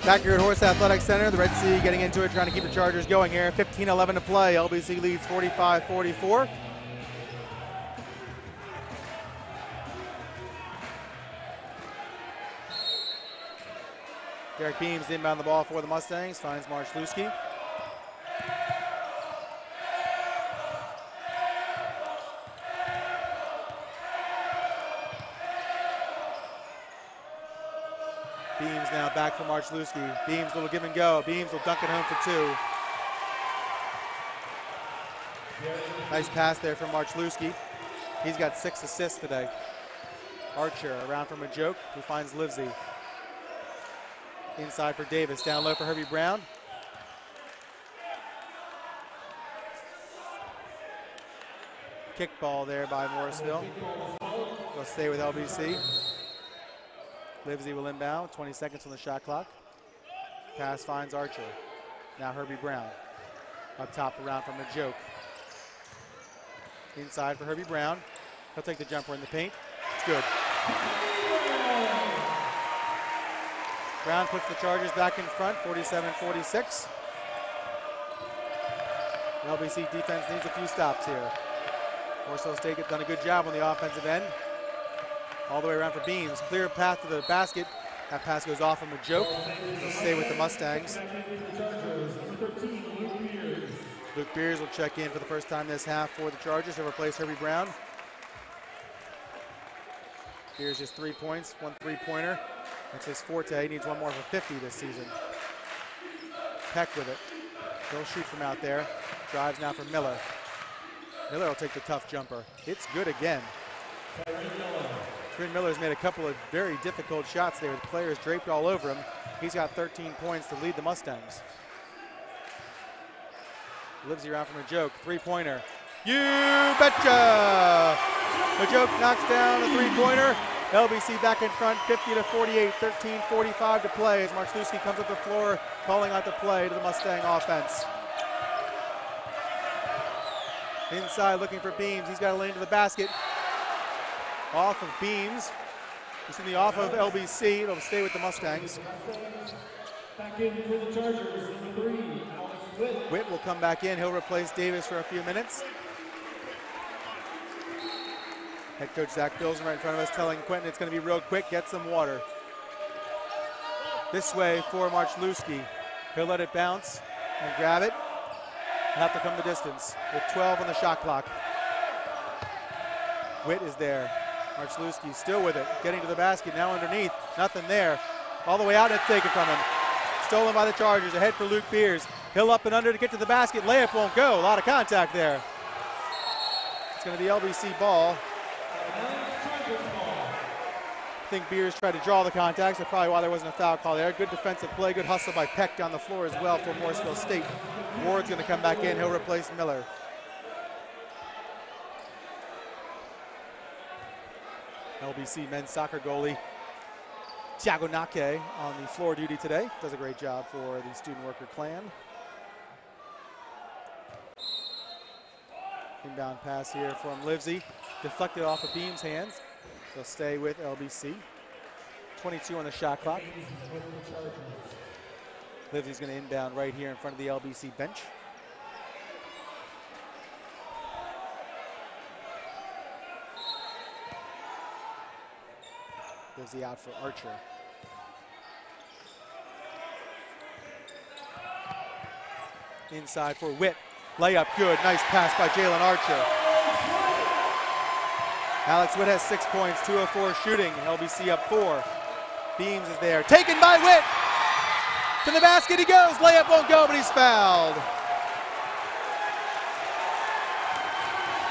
Back here at Horst Athletic Center, the Red Sea getting into it, trying to keep the Chargers going here. 15-11 to play. LBC leads 45-44. Derek Beams inbound the ball for the Mustangs, finds Marchluski. Beams now back for Marchluski. Beams little give and go. Beams will dunk it home for two. Nice pass there from Marchluski. He's got 6 assists today. Archer around from a joke, who finds Livesey. Inside for Davis, down low for Herbie Brown. Kick ball there by Morrisville. They'll stay with LBC. Livesey will inbound, 20 seconds on the shot clock. Pass finds Archer. Now Herbie Brown. Up top around from a joke. Inside for Herbie Brown. He'll take the jumper in the paint. It's good. Brown puts the Chargers back in front, 47-46. LBC defense needs a few stops here. Morrisville State has done a good job on the offensive end. All the way around for Beams. Clear path to the basket. That pass goes off from a joke. They'll stay with the Mustangs. Luke Beers will check in for the first time this half for the Chargers. He'll replace Herbie Brown. Beers just 3 points, 1 3-pointer. That's his forte. He needs one more for 50 this season. Peck with it. He'll shoot from out there. Drives now for Miller. Miller will take the tough jumper. It's good again. Trent Miller's made a couple of very difficult shots there with players draped all over him. He's got 13 points to lead the Mustangs. Livesey around from a joke. 3-pointer. You betcha! The joke knocks down a 3-pointer. LBC back in front, 50-48, 13:45 to play as Marchluski comes up the floor, calling out the play to the Mustang offense. Inside looking for Beams. He's got a lane to the basket. Off of Beams. Excuse me, off of LBC. It'll stay with the Mustangs. Back in for the Chargers, number 3, Alex Witt will come back in. He'll replace Davis for a few minutes. Head coach Zach Bilson right in front of us telling Quentin it's going to be real quick. Get some water. This way for Marchluski. He'll let it bounce and grab it. He'll have to come the distance with 12 on the shot clock. Witt is there. Marchluski still with it. Getting to the basket now underneath. Nothing there. All the way out and it's taken from him. Stolen by the Chargers. Ahead for Luke Beers. He'll up and under to get to the basket. Layup won't go. A lot of contact there. It's going to be LBC ball. I think Beers tried to draw the contacts. That's probably why there wasn't a foul call there. Good defensive play, good hustle by Peck down the floor as well for Morrisville State. Ward's going to come back in. He'll replace Miller. LBC men's soccer goalie Tiago Nake on the floor duty today. Does a great job for the student worker clan. Inbound pass here from Livesey. Deflected off of Beams' hands. They'll stay with LBC. 22 on the shot clock. Livesey's going to inbound right here in front of the LBC bench. Livesey out for Archer. Inside for Witt. Layup good. Nice pass by Jalen Archer. Alex Witt has 6 points, 2 of 4 shooting. LBC up 4. Beams is there. Taken by Witt. To the basket he goes. Layup won't go, but he's fouled.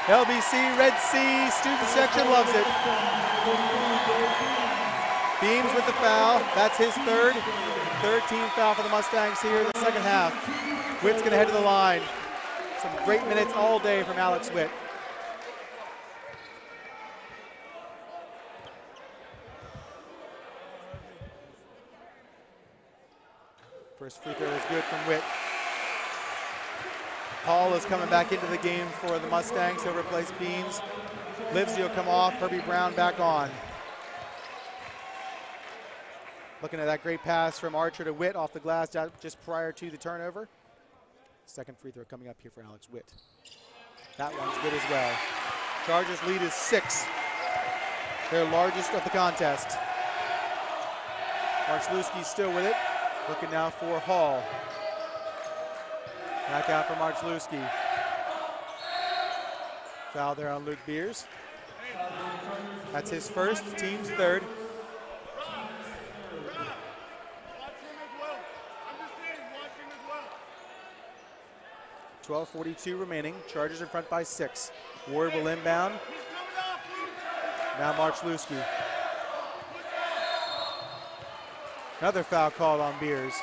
LBC Red Sea student section loves it. Beams with the foul. That's his third. 13th foul for the Mustangs here in the second half. Witt's going to head to the line. Some great minutes all day from Alex Witt. First free throw is good from Witt. Hall is coming back into the game for the Mustangs. He'll replace Beams. Livesey will come off. Herbie Brown back on. Looking at that great pass from Archer to Witt off the glass just prior to the turnover. Second free throw coming up here for Alex Witt. That one's good as well. Chargers lead is 6. Their largest of the contest. Marchluski still with it. Looking now for Hall. Back out for Marchluski. Foul there on Luke Beers. That's his first, team's third. 12:42 remaining. Chargers in front by 6. Ward will inbound. Now Marchluski. Another foul called on Beers.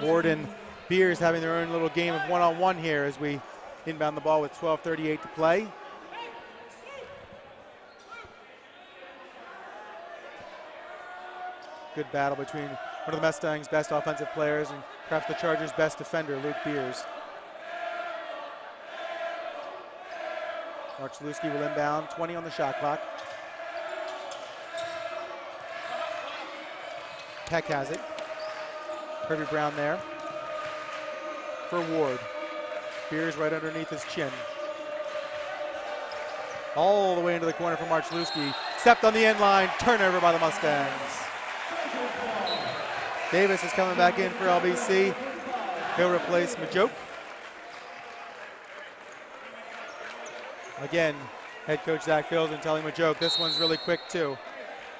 Ward and Beers having their own little game of one-on-one here as we inbound the ball with 12:38 to play. Good battle between one of the Mustangs' best offensive players and perhaps the Chargers' best defender, Luke Beers. Marchluski will inbound, 20 on the shot clock. Peck has it. Kirby Brown there for Ward. Beers right underneath his chin. All the way into the corner for Marchluski. Stepped on the end line, turnover by the Mustangs. Davis is coming back in for LBC. He'll replace Majoke. Again, head coach Zach Fields and telling Majoke this one's really quick too.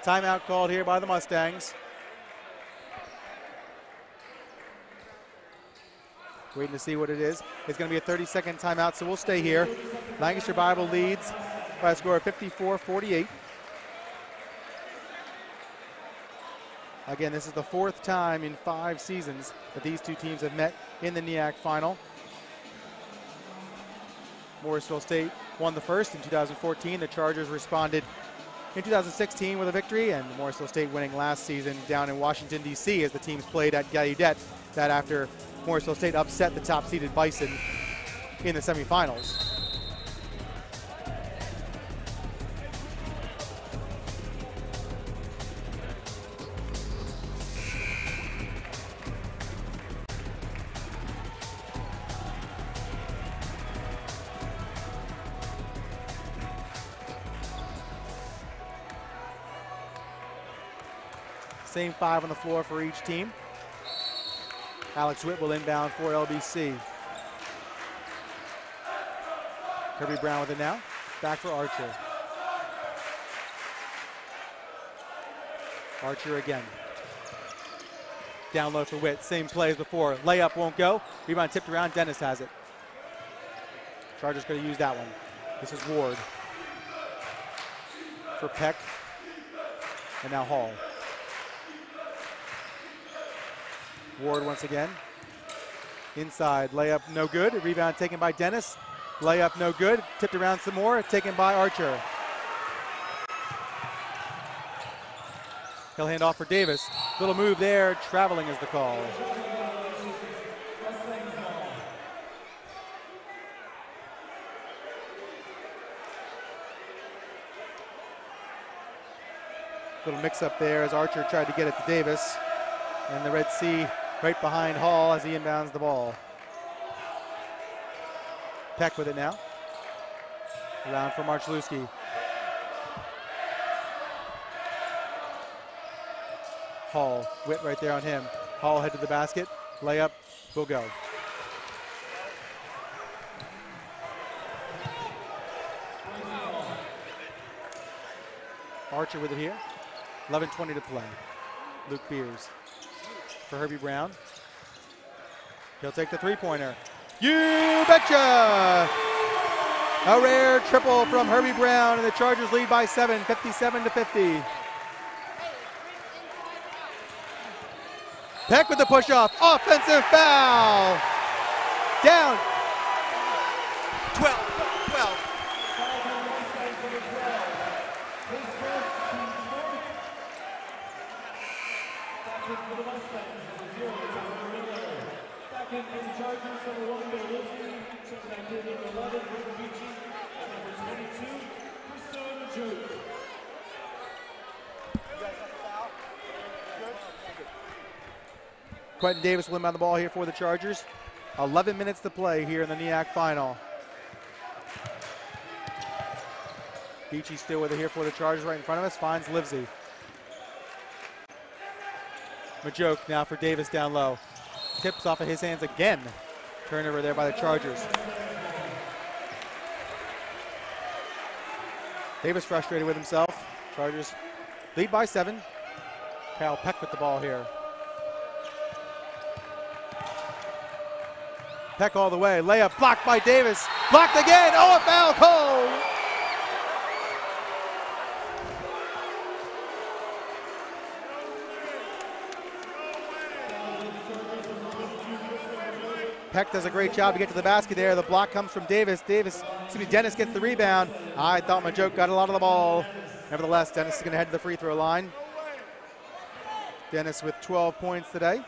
Timeout called here by the Mustangs. Waiting to see what it is. It's going to be a 30-second timeout, so we'll stay here. Lancaster Bible leads by a score of 54-48. Again, this is the 4th time in 5 seasons that these two teams have met in the NEAC final. Morrisville State won the first in 2014. The Chargers responded in 2016 with a victory, and Morrisville State winning last season down in Washington, D.C. as the teams played at Gallaudet. That after Morrisville State upset the top-seeded Bison in the semifinals. Same 5 on the floor for each team. Alex Witt will inbound for LBC. Kirby Brown with it now. Back for Archer. Archer again. Down low for Witt. Same play as before. Layup won't go. Rebound tipped around. Dennis has it. Chargers going to use that one. This is Ward. For Peck. And now Hall. Ward once again. Inside, layup no good. Rebound taken by Dennis. Layup no good. Tipped around some more. Taken by Archer. He'll hand off for Davis. Little move there. Traveling is the call. Little mix up there as Archer tried to get it to Davis. And the Red Sea right behind Hall as he inbounds the ball. Peck with it now. Around for Marchluski. Hall, Witt right there on him. Hall head to the basket. Layup will go. Archer with it here. 11:20 to play. Luke Beers for Herbie Brown. He'll take the three-pointer. You betcha! A rare triple from Herbie Brown, and the Chargers lead by 7, 57-50. Peck with the push-off. Offensive foul. Down. 12. Quentin Davis will inbound the ball here for the Chargers. 11 minutes to play here in the NEAC final. Beachy still with it here for the Chargers right in front of us. Finds Livesey. Majoke now for Davis down low. Tips off of his hands again. Turnover there by the Chargers. Davis frustrated with himself. Chargers lead by 7. Kyle Peck with the ball here. Peck all the way. Layup blocked by Davis. Blocked again. Oh, a foul call. Peck does a great job to get to the basket there. The block comes from Dennis gets the rebound. I thought Majoke got a lot of the ball. Nevertheless, Dennis is going to head to the free throw line. Dennis with 12 points today.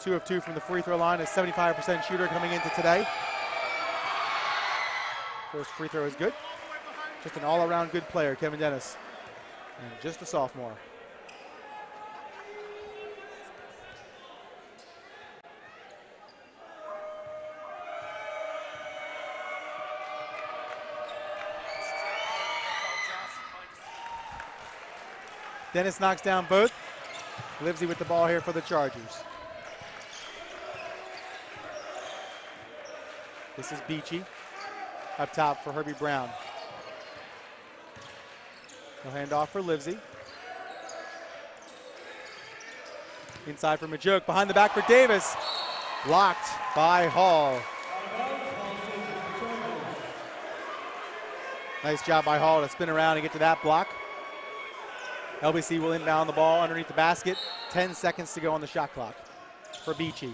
2 of 2 from the free throw line, a 75% shooter coming into today. First free throw is good. Just an all-around good player, Kevin Dennis. And just a sophomore. Dennis knocks down both. Livesey with the ball here for the Chargers. This is Beachy up top for Herbie Brown. He'll hand off for Livesey. Inside for Majoke, behind the back for Davis. Blocked by Hall. Nice job by Hall to spin around and get to that block. LBC will inbound the ball underneath the basket. 10 seconds to go on the shot clock for Beachy.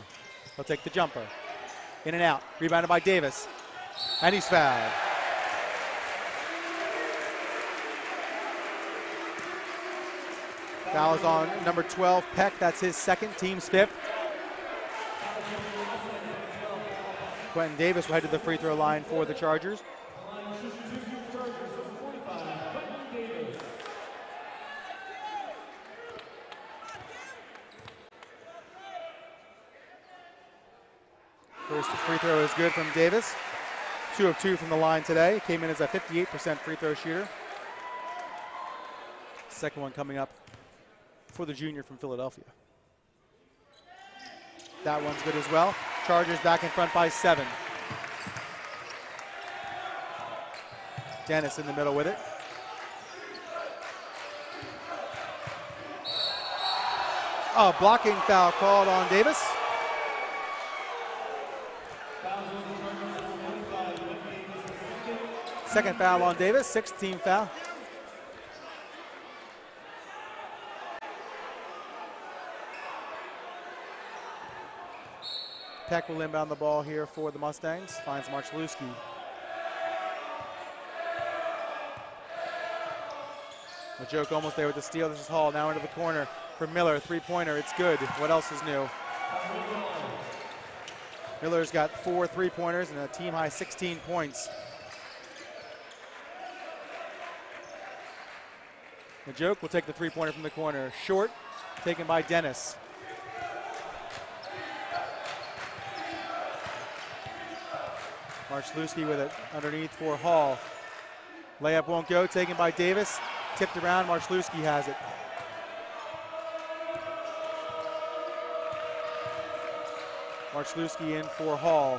He'll take the jumper. In and out. Rebounded by Davis. And he's fouled. Foul is on number 12, Peck. That's his second, team's 5th. Quentin Davis will head to the free throw line for the Chargers. First free throw is good from Davis. 2 of 2 from the line today. Came in as a 58% free throw shooter. Second one coming up for the junior from Philadelphia. That one's good as well. Chargers back in front by 7. Dennis in the middle with it. Oh, blocking foul called on Davis. Second foul on Davis, 6th team foul. Peck will inbound the ball here for the Mustangs. Finds Marchlewski. Majoke almost there with the steal. This is Hall now into the corner for Miller. 3-pointer, it's good. What else is new? Miller's got 4 3-pointers and a team high 16 points. Majoke will take the 3-pointer from the corner. Short, taken by Dennis. Marchlewski with it underneath for Hall. Layup won't go, taken by Davis. Tipped around, Marchlewski has it. Marchlewski in for Hall.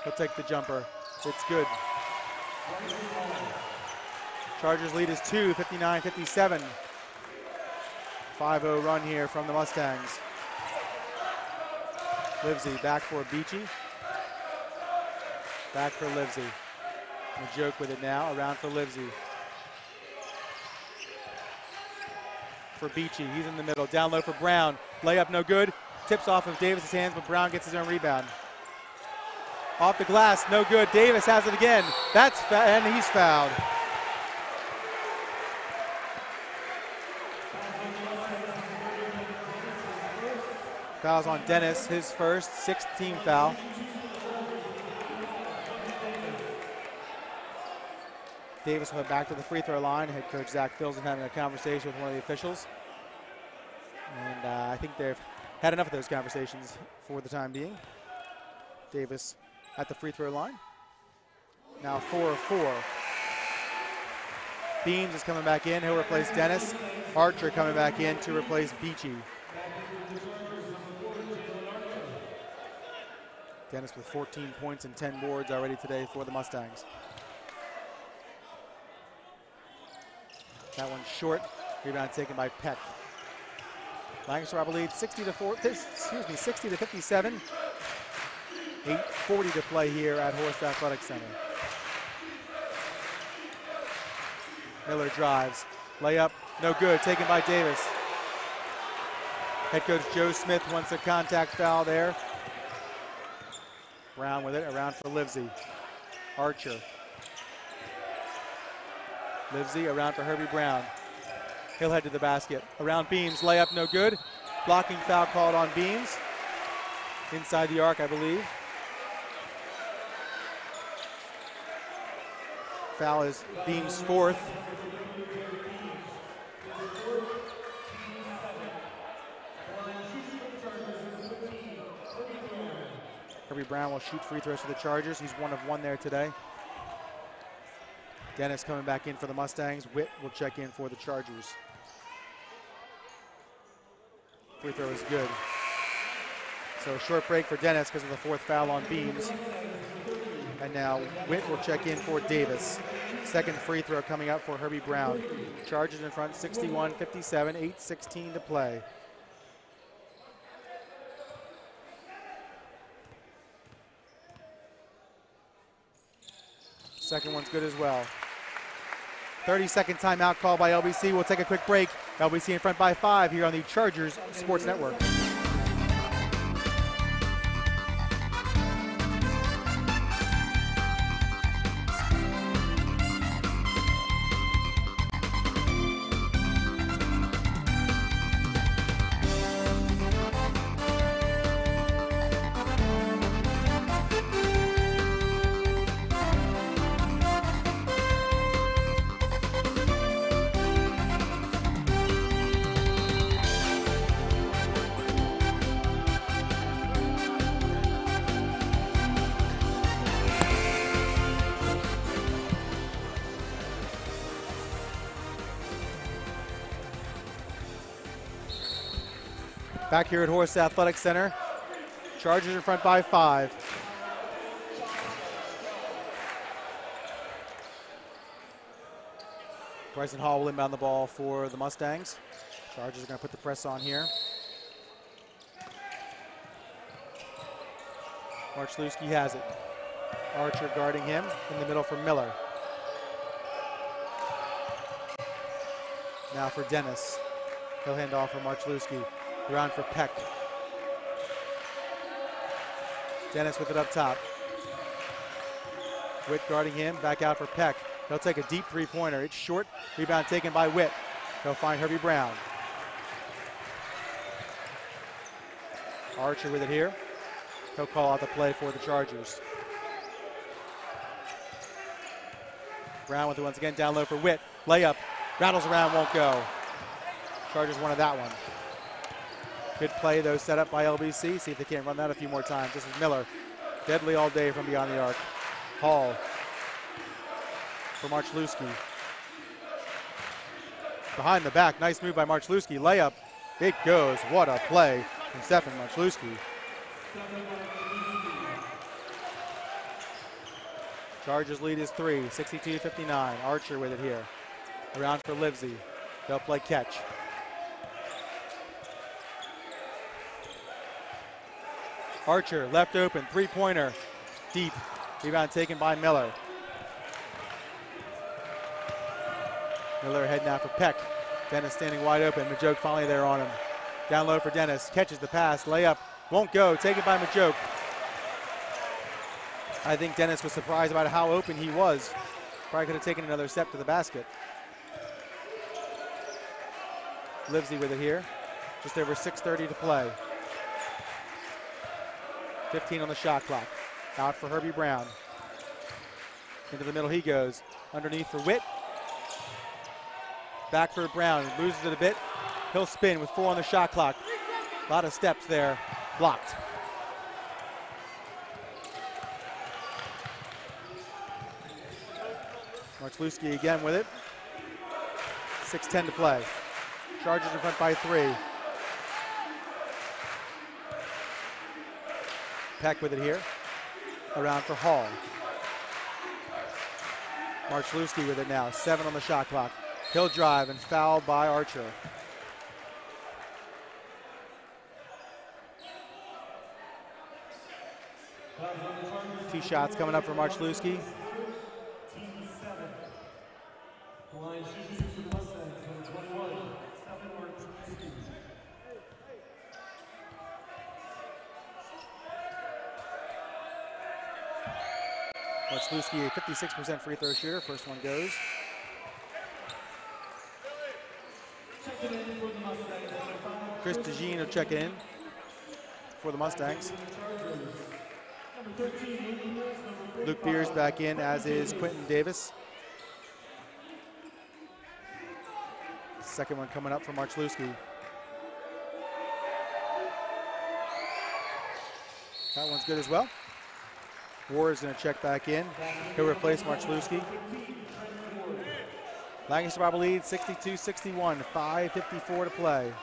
He'll take the jumper. It's good. Chargers lead is 2, 59-57. 5-0 run here from the Mustangs. Livesey back for Beachy. Back for Livesey. Majoke with it now, around for Livesey. For Beachy, he's in the middle. Down low for Brown. Layup no good. Tips off of Davis's hands, but Brown gets his own rebound. Off the glass, no good. Davis has it again. And he's fouled. Fouls on Dennis, his first, 6th team foul. Davis went back to the free throw line. Head coach Zach Filson having a conversation with one of the officials. And I think they've had enough of those conversations for the time being. Davis at the free throw line. Now 4 of 4. Beams is coming back in. He'll replace Dennis. Archer coming back in to replace Beachy. Dennis with 14 points and 10 boards already today for the Mustangs. That one's short. Rebound taken by Peck. Lancaster Bible lead 60 to 57. 8:40 to play here at Horst Athletic Center. Miller drives. Layup, no good, taken by Davis. Head coach Joe Smith wants a contact foul there. Brown with it, around for Livesey. Archer. Livesey around for Herbie Brown. He'll head to the basket. Around Beams, layup no good. Blocking foul called on Beams. Inside the arc, I believe. Foul is Beams' fourth. Herbie Brown will shoot free throws for the Chargers. He's 1 of 1 there today. Dennis coming back in for the Mustangs. Witt will check in for the Chargers. Free throw is good. So a short break for Dennis because of the 4th foul on Beams. And now Witt will check in for Davis. Second free throw coming up for Herbie Brown. Chargers in front 61-57, 8:16 to play. Second one's good as well. 30-second timeout call by LBC. We'll take a quick break. LBC in front by 5 here on the Chargers Sports Network. Back here at Horst Athletic Center. Chargers in front by 5. Bryson Hall will inbound the ball for the Mustangs. Chargers are going to put the press on here. Marchluski has it. Archer guarding him in the middle for Miller. Now for Dennis. He'll hand off for Marchluski. Around for Peck. Dennis with it up top. Witt guarding him, back out for Peck. He'll take a deep three-pointer. It's short, rebound taken by Witt. He'll find Herbie Brown. Archer with it here. He'll call out the play for the Chargers. Brown with it once again, down low for Witt. Layup, rattles around, won't go. Chargers wanted that one. Good play, though, set up by LBC. See if they can't run that a few more times. This is Miller. Deadly all day from beyond the arc. Hall for Marchluski. Behind the back, nice move by Marchluski. Layup, it goes. What a play from Stefan Marchluski. Chargers lead is 3, 62-59. Archer with it here. Around for Livesey. They'll play catch. Archer left open, three-pointer, deep. Rebound taken by Miller. Miller heading out for Peck. Dennis standing wide open. Majoke finally there on him. Down low for Dennis. Catches the pass. Layup won't go. Taken by Majoke. I think Dennis was surprised about how open he was. Probably could have taken another step to the basket. Livesey with it here. Just over 6:30 to play. 15 on the shot clock. Out for Herbie Brown. Into the middle he goes. Underneath for Witt. Back for Brown. Loses it a bit. He'll spin with 4 on the shot clock. A lot of steps there. Blocked. Marchluski again with it. 6:10 to play. Chargers in front by 3. Peck with it here. Around for Hall. Marchluski with it now. 7 on the shot clock. He'll drive and fouled by Archer. Two shots coming up for Marchluski. Marchluski, a 56% free throw shooter. First one goes. Chris DeJean will check in for the Mustangs. Luke Beers back in, as is Quentin Davis. Second one coming up for Marchluski. That one's good as well. Ward is going to check back in. He'll replace Marchluski. Lancaster Bible lead 62-61, 5:54 to play.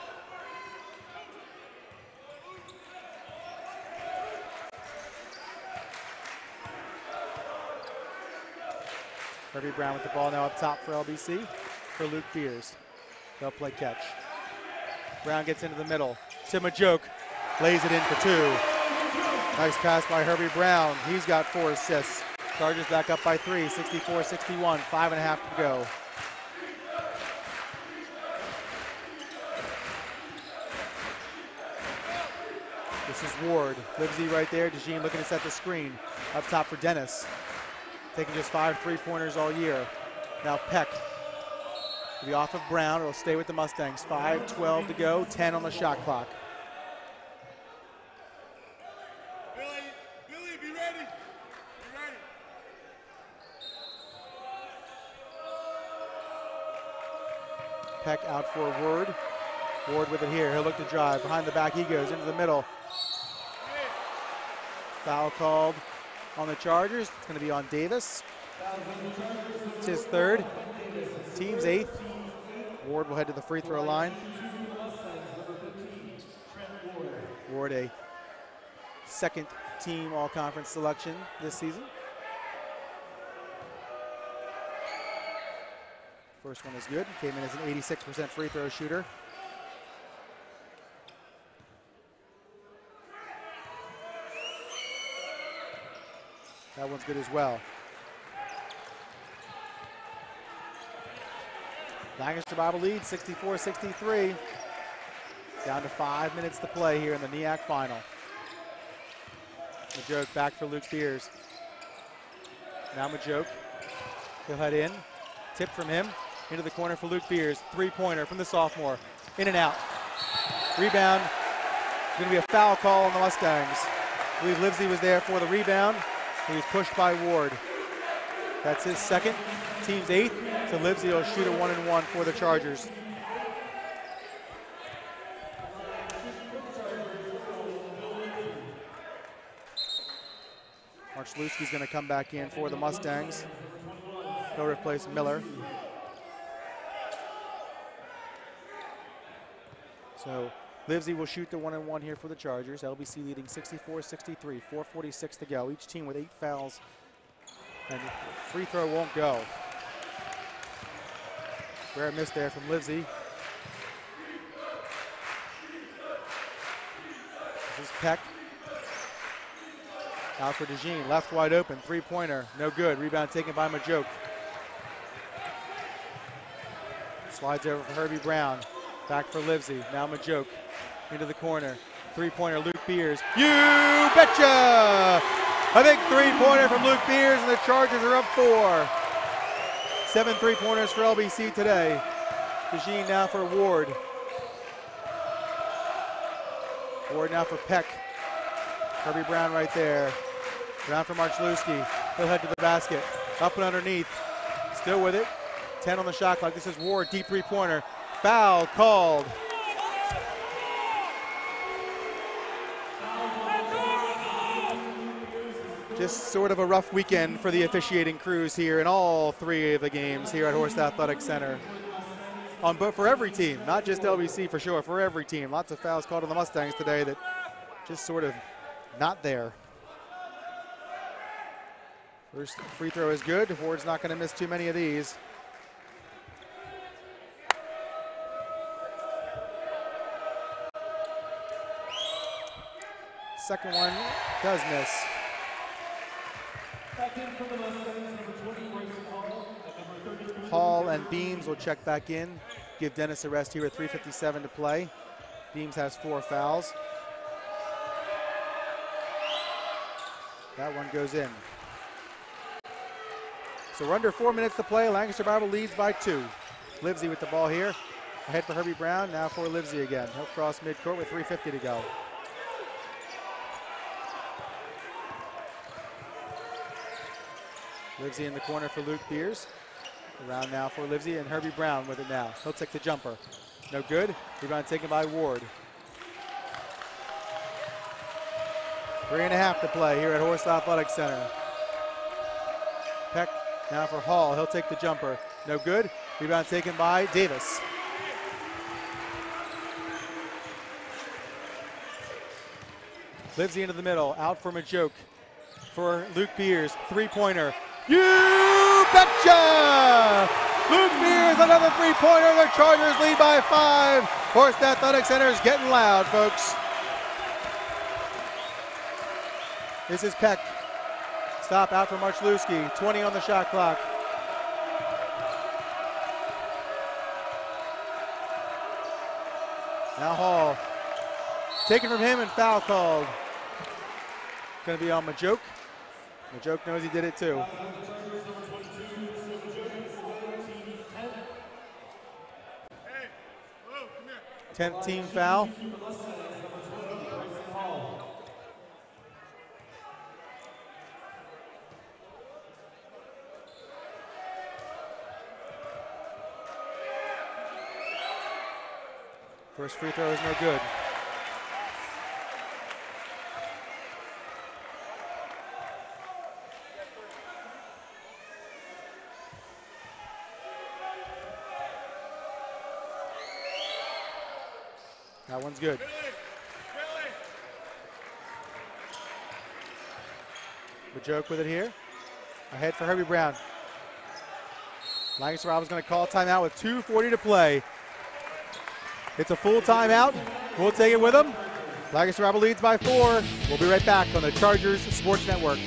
Herbie Brown with the ball now up top for LBC for Luke Beers. They'll play catch. Brown gets into the middle. Tim Majoke lays it in for 2. Nice pass by Herbie Brown. He's got 4 assists. Chargers back up by 3, 64-61, 5.5 to go. This is Ward. Livesey right there. DeJean looking to set the screen. Up top for Dennis. Taking just 5 3-pointers all year. Now Peck. Will be off of Brown. It'll stay with the Mustangs. 5:12 to go. 10 on the shot clock. Billy, be ready. Be ready. Peck out for Ward. Ward with it here. He'll look to drive. Behind the back he goes into the middle. Foul called on the Chargers. It's going to be on Davis. It's his 3rd. Team's 8th. Ward will head to the free throw line. Ward, a 2nd team all-conference selection this season. First one is good. Came in as an 86% free throw shooter. That one's good as well. Lancaster Bible lead 64-63. Down to 5 minutes to play here in the NEAC final. Majoke back for Luke Beers. Now Majoke. He'll head in. Tip from him. Into the corner for Luke Beers. 3-pointer from the sophomore. In and out. Rebound. It's going to be a foul call on the Mustangs. I believe Livesey was there for the rebound. He was pushed by Ward. That's his 2nd. Team's 8th. So Livesey will shoot a 1-and-1 for the Chargers. Marchluski's going to come back in for the Mustangs. He'll replace Miller. So Livesey will shoot the 1-and-1 here for the Chargers. LBC leading 64-63, 4:46 to go. Each team with 8 fouls. And free throw won't go. Rare miss there from Livesey. This is Peck. Out for DeJean, left wide open, 3-pointer, no good. Rebound taken by Majoke. Slides over for Herbie Brown. Back for Livesey, now Majoke. Into the corner, 3-pointer, Luke Beers. You betcha! A big 3-pointer from Luke Beers, and the Chargers are up 4. 7 3-pointers for LBC today. DeJean now for Ward. Ward now for Peck. Herbie Brown right there. Brown for Marchluski. He'll head to the basket. Up and underneath. Still with it. 10 on the shot clock. This is Ward, deep 3-pointer. Foul called Just sort of a rough weekend for the officiating crews here in all 3 of the games here at Horst Athletic Center. For every team, not just LBC for sure, for every team. Lots of fouls called on the Mustangs today that just sort of not there. First free throw is good. Ward's not going to miss too many of these. Second one does miss. Hall and Beams will check back in. Give Dennis a rest here with 3:57 to play. Beams has 4 fouls. That one goes in. So we're under 4 minutes to play. Lancaster Bible leads by 2. Livesey with the ball here. Ahead for Herbie Brown, now for Livesey again. He'll cross midcourt with 3:50 to go. Livesey in the corner for Luke Beers. Around now for Livesey, and Herbie Brown with it now. He'll take the jumper. No good. Rebound taken by Ward. 3:30 to play here at Horst Athletic Center. Peck now for Hall. He'll take the jumper. No good. Rebound taken by Davis. Livesey into the middle. Out for Majoke. For Luke Beers. 3-pointer. You betcha! Luke Beers, another 3-pointer. The Chargers lead by 5. Horst Athletic Center is getting loud, folks. This is Peck. Stop out for Marchluski. 20 on the shot clock. Now Hall. Taken from him and foul called. Going to be on Majoke. Majoke knows he did it too. 10th team foul. First free throw is no good. That one's good. Majoke with it here. Ahead for Herbie Brown. Lancaster Bible is going to call timeout with 2:40 to play. It's a full timeout. We'll take it with them. Lancaster Bible leads by 4. We'll be right back on the Chargers Sports Network.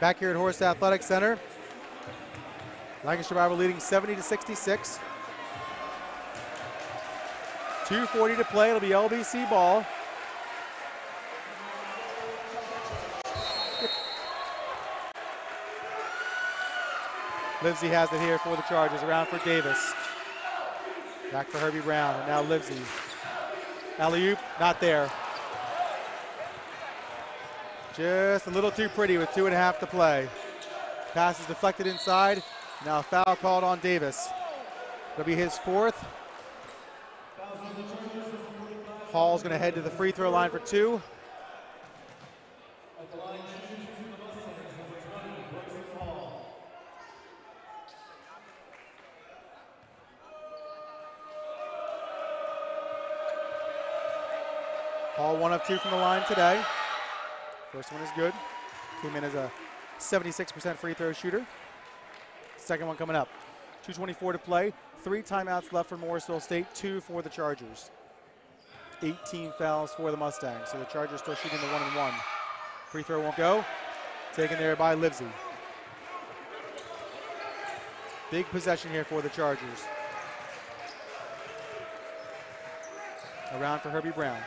Back here at Horst Athletic Center. Lancaster Bible leading 70-66. 2:40 to play. It'll be LBC ball. Livesey has it here for the Chargers. Around for Davis. Back for Herbie Brown. And now Livesey. Alley-oop, not there. Just a little too pretty with 2:30 to play. Pass is deflected inside. Now a foul called on Davis. It'll be his 4th. Hall's going to head to the free throw line for 2. Hall 1 of 2 from the line today. First one is good. Came in as a 76% free throw shooter. Second one coming up. 2:24 to play. 3 timeouts left for Morrisville State, 2 for the Chargers. 18 fouls for the Mustangs. So the Chargers still shooting the 1-and-1. Free throw won't go. Taken there by Livesey. Big possession here for the Chargers. Around for Herbie Brown.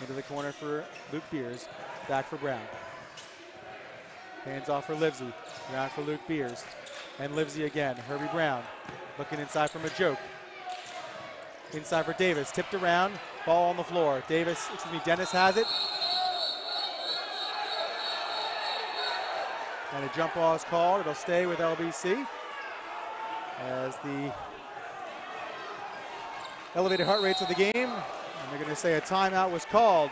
Into the corner for Luke Beers. Back for Brown. Hands off for Livesey. Around for Luke Beers. And Livesey again. Herbie Brown looking inside from a joke. Inside for Davis. Tipped around. Ball on the floor. Dennis has it. And a jump ball is called. It'll stay with LBC as the elevated heart rates of the game. And they're going to say a timeout was called.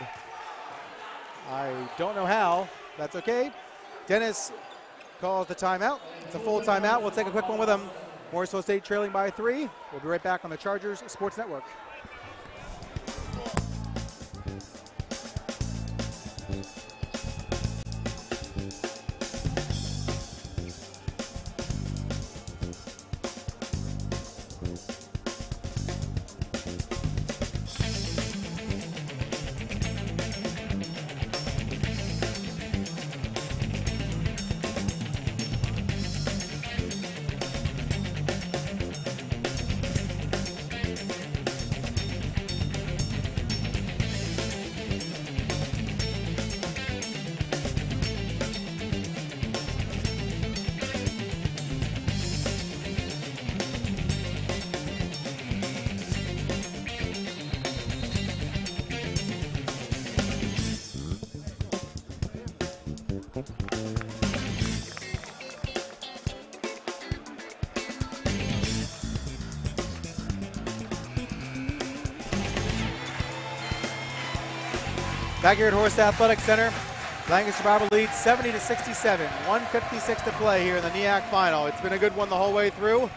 I don't know how. That's okay. Dennis calls the timeout. It's a full timeout. We'll take a quick one with them. Morrisville State trailing by 3. We'll be right back on the Chargers Sports Network. Back here at Horst Athletic Center, Lancaster Bible leads 70-67. 1:56 to play here in the NEAC final. It's been a good one the whole way through.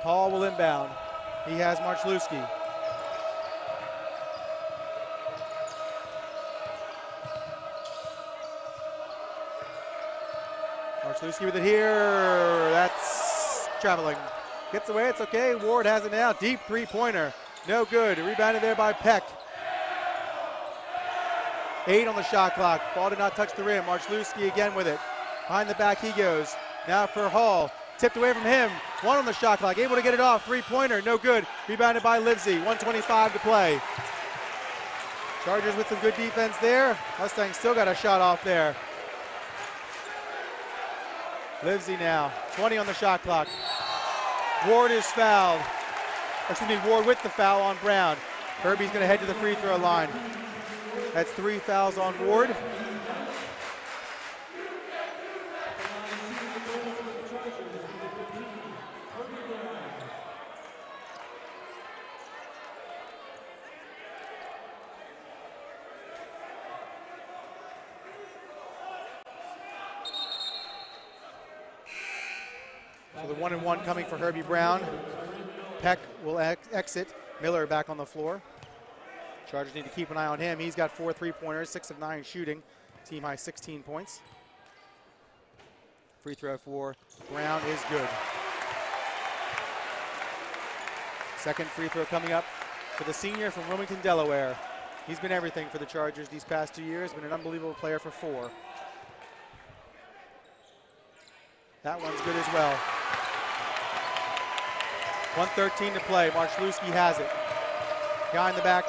Hall will inbound. He has Marchluski. Marchluski with it here. That's traveling. Gets away, it's okay. Ward has it now. Deep three-pointer. No good. Rebounded there by Peck. 8 on the shot clock. Ball did not touch the rim. Marchluski again with it. Behind the back he goes. Now for Hall. Tipped away from him. 1 on the shot clock. Able to get it off. Three-pointer. No good. Rebounded by Livesey. 1:25 to play. Chargers with some good defense there. Mustangs still got a shot off there. Livesey now. 20 on the shot clock. Ward is fouled. Ward with the foul on Brown. Herbie's going to head to the free throw line. That's 3 fouls on Ward. So the 1-and-1 coming for Herbie Brown. Peck will exit. Miller back on the floor. Chargers need to keep an eye on him. He's got 4 3-pointers, 6 of 9 shooting. Team high 16 points. Free throw for Brown is good. Second free throw coming up for the senior from Wilmington, Delaware. He's been everything for the Chargers these past 2 years. Been an unbelievable player for 4. That one's good as well. 1:13 to play. Marchluski has it. Behind the back.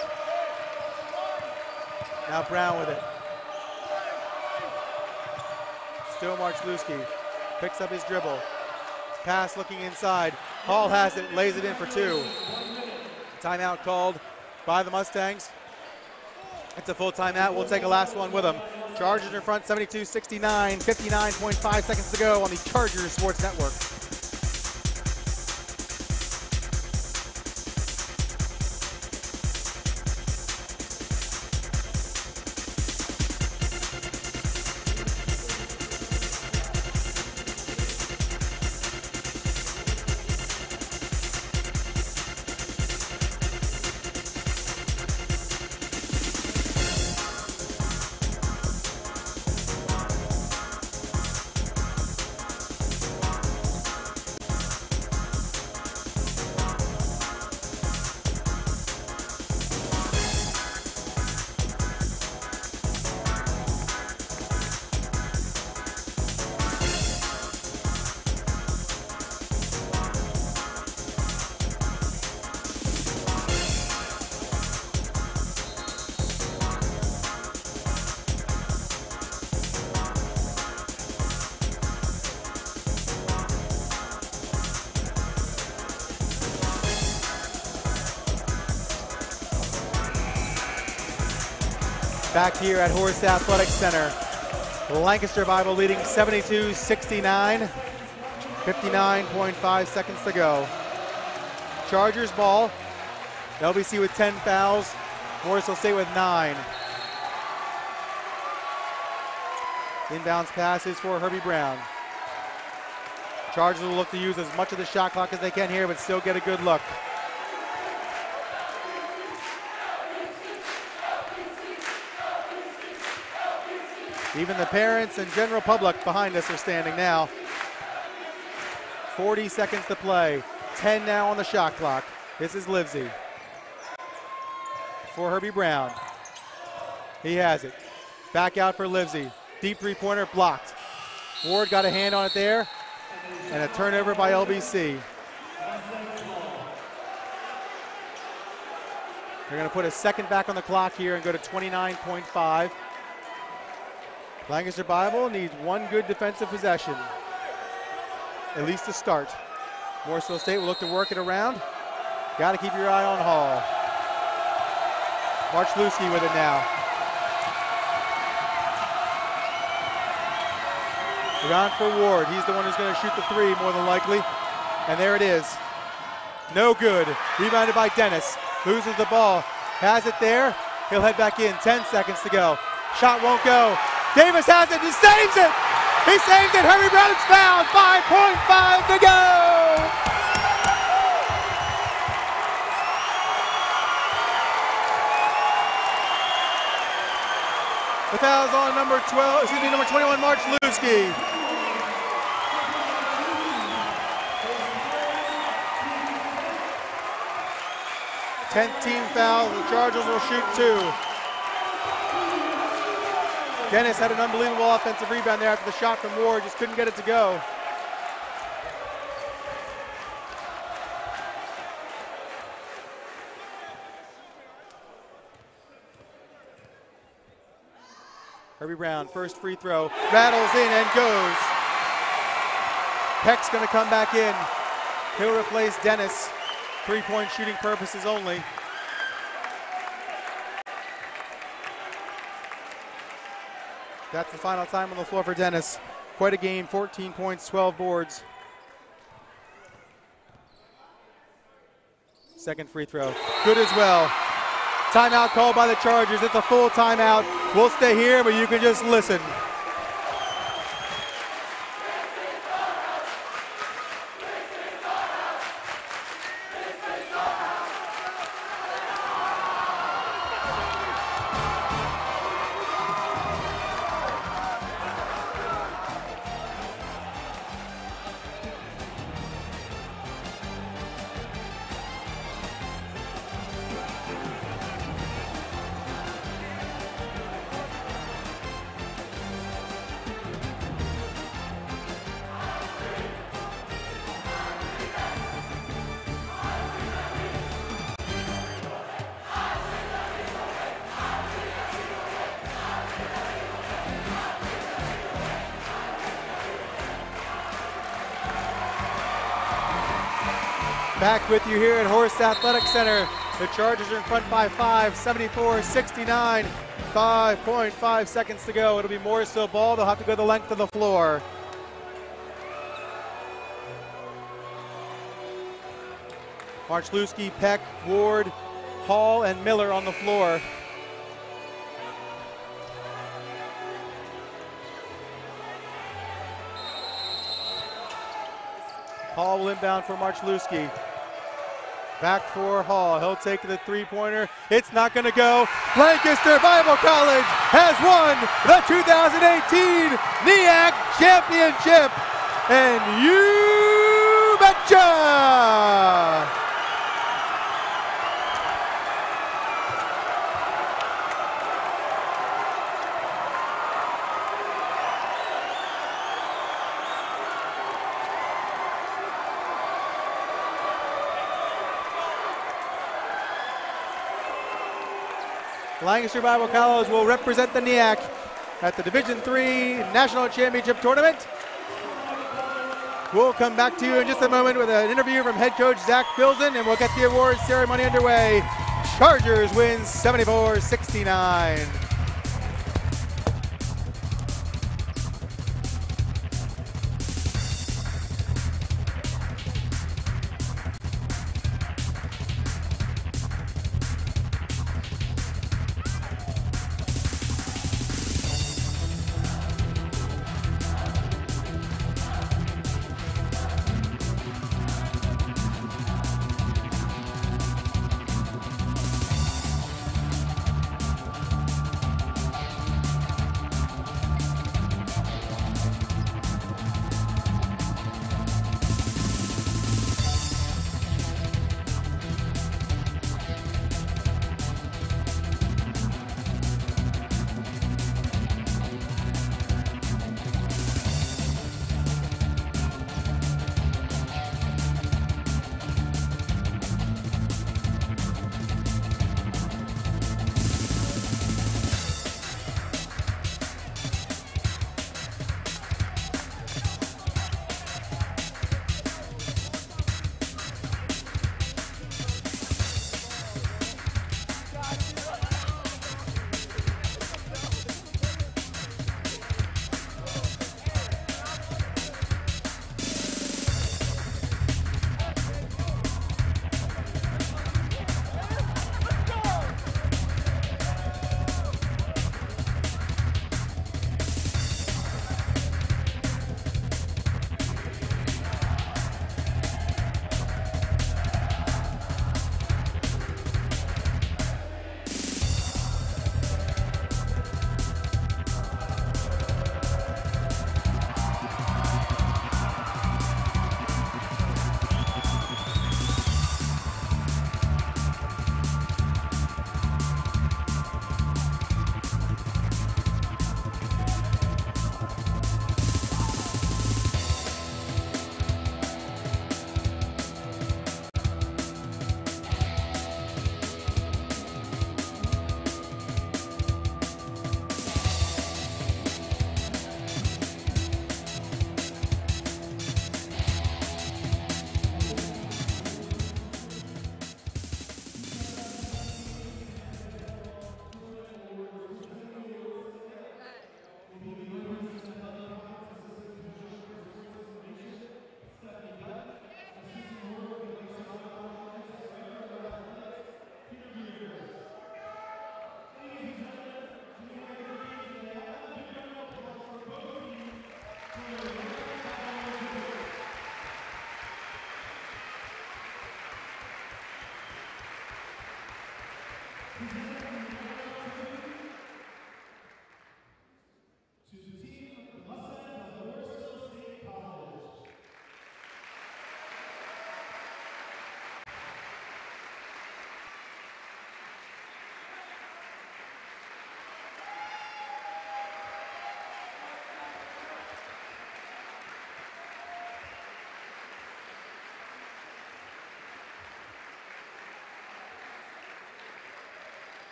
Now Brown with it. Still Marchluski. Picks up his dribble. Pass looking inside. Hall has it, lays it in for 2. Timeout called by the Mustangs. It's a full timeout. We'll take a last one with them. Chargers in front 72-69. 59.5 seconds to go on the Chargers Sports Network. back here at Horst Athletics Center. Lancaster Bible leading 72-69. 59.5 seconds to go. Chargers ball. LBC with 10 fouls. Morrisville State with 9. Inbounds passes for Herbie Brown. Chargers will look to use as much of the shot clock as they can here, but still get a good look. Even the parents and general public behind us are standing now. 40 seconds to play. 10 now on the shot clock. This is Livesey. For Herbie Brown. He has it. Back out for Livesey. Deep three-pointer blocked. Ward got a hand on it there. And a turnover by LBC. They're going to put a second back on the clock here and go to 29.5. Lancaster Bible needs one good defensive possession, at least to start. Morrisville State will look to work it around. Got to keep your eye on Hall. Marchluski with it now. Around for Ward. He's the one who's going to shoot the three more than likely. And there it is. No good. Rebounded by Dennis. Loses the ball. Has it there. He'll head back in. 10 seconds to go. Shot won't go. Davis has it. He saves it. He saves it. Herbie Brown's fouled. 5.5 to go. The foul's on number 21, Marchluski. Tenth team foul. The Chargers will shoot 2. Dennis had an unbelievable offensive rebound there after the shot from Ward. Just couldn't get it to go. Herbie Brown, first free throw, rattles in and goes. Peck's going to come back in. He'll replace Dennis. Three-point shooting purposes only. That's the final time on the floor for Dennis. Quite a game, 14 points, 12 boards. Second free throw, good as well. Timeout called by the Chargers. It's a full timeout. We'll stay here, but you can just listen. Back with you here at Horst Athletic Center. The Chargers are in front by 5, 74-69. 5.5 seconds to go. It'll be Morrisville ball. They'll have to go the length of the floor. Marchluski, Peck, Ward, Hall, and Miller on the floor. Hall will inbound for Marchluski. Back for Hall. He'll take the three-pointer. It's not going to go. Lancaster Bible College has won the 2018 NEAC Championship. And you betcha! Lancaster Bible College will represent the NEAC at the Division III National Championship Tournament. We'll come back to you in just a moment with an interview from head coach Zach Filzen, and we'll get the awards ceremony underway. Chargers wins 74-69.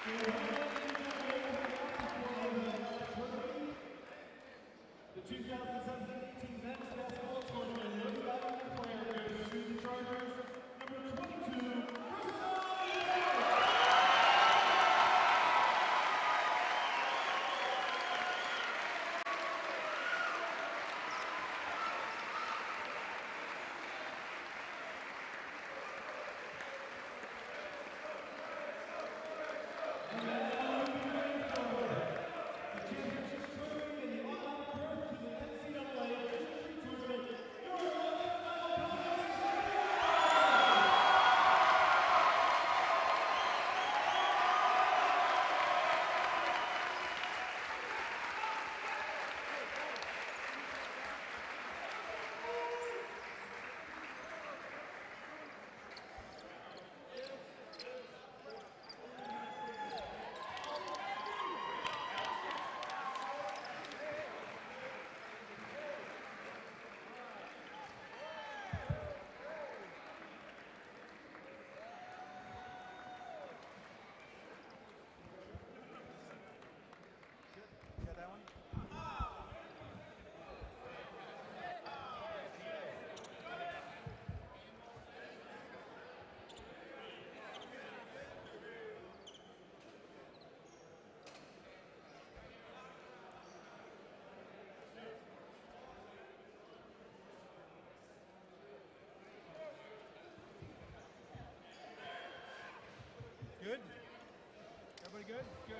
The 2017 men's basketball tournament, most valuable player goes to the Chargers, number 22, Good? Everybody good? Good.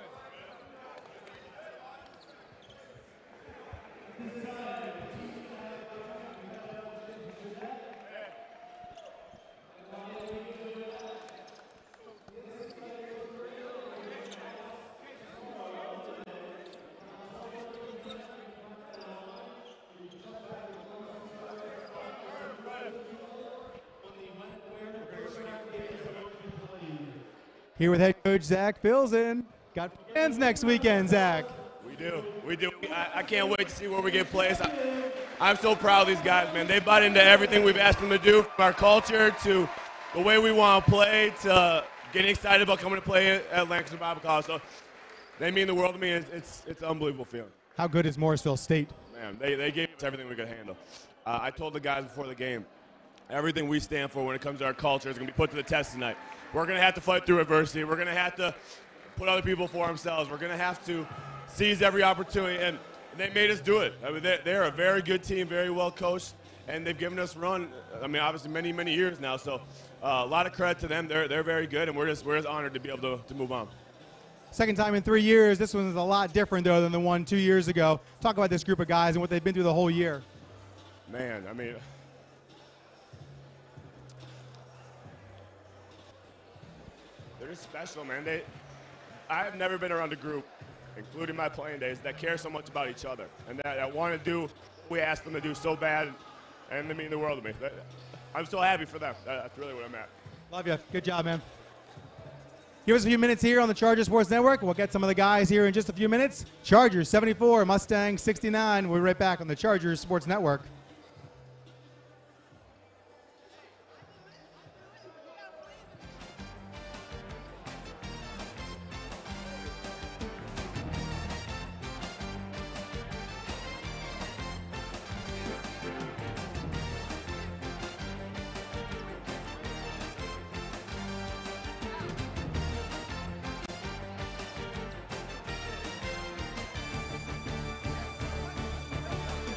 Here with head coach Zach Pilsen. Got fans next weekend, Zach. We do. I can't wait to see where we get placed. I'm so proud of these guys, man. They bought into everything we've asked them to do, from our culture to the way we want to play to getting excited about coming to play at Lancaster Bible College. So they mean the world to me. It's an unbelievable feeling. How good is Morrisville State? Man, they gave us everything we could handle. I told the guys before the game, everything we stand for when it comes to our culture is going to be put to the test tonight. We're going to have to fight through adversity. We're going to have to put other people before ourselves. We're going to have to seize every opportunity, and they made us do it. I mean, they're a very good team, very well coached, and they've given us a run, I mean, obviously many, many years now. So a lot of credit to them. They're very good, and we're just honored to be able to move on. Second time in 3 years. This one's a lot different, though, than the one 2 years ago. Talk about this group of guys and what they've been through the whole year. Man, I mean, they're just special, man. I've never been around a group, including my playing days, that care so much about each other and that want to do what we ask them to do so bad, and they mean the world to me. I'm so happy for them. That's really what I'm at. Love you. Good job, man. Give us a few minutes here on the Chargers Sports Network. We'll get some of the guys here in just a few minutes. Chargers 74, Mustangs 69. We'll be right back on the Chargers Sports Network.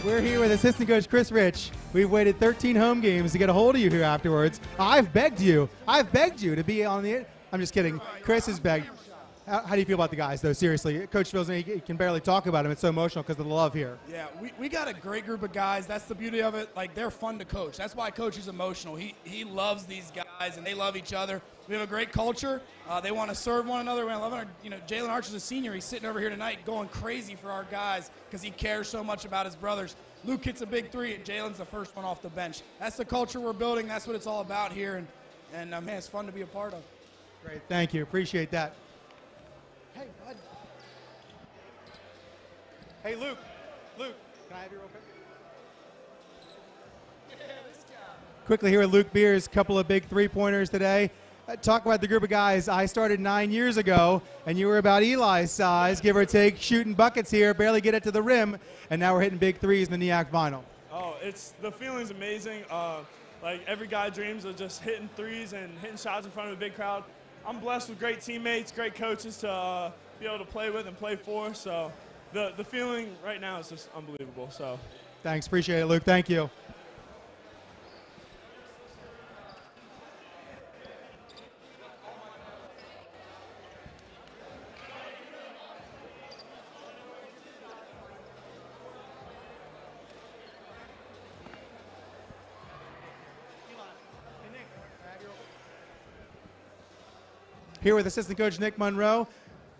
We're here with assistant coach Chris Rich. We've waited 13 home games to get a hold of you here afterwards. I've begged you to be on the. I'm just kidding. Chris has begged. How do you feel about the guys, though? Seriously, Coach feels he can barely talk about them. It's so emotional because of the love here. Yeah, we got a great group of guys. That's the beauty of it. Like, they're fun to coach. That's why Coach is emotional. He loves these guys, and they love each other. We have a great culture. They want to serve one another. We love our, Jalen Archer's a senior. He's sitting over here tonight going crazy for our guys because he cares so much about his brothers. Luke hits a big three, and Jalen's the first one off the bench. That's the culture we're building. That's what it's all about here, and man, it's fun to be a part of. Great, thank you. Appreciate that. Hey, bud. Hey, Luke, can I have your real quick? Quickly here with Luke Beers, couple of big three-pointers today. talk about the group of guys. I started 9 years ago, and you were about Eli's size, give or take, shooting buckets here, barely get it to the rim, and now we're hitting big threes in the NEAC final. Oh, the feeling's amazing. Like every guy dreams of just hitting threes and hitting shots in front of a big crowd. I'm blessed with great teammates, great coaches to be able to play with and play for. So the feeling right now is just unbelievable. So thanks, appreciate it, Luke. Thank you. Here with assistant coach Nick Monroe.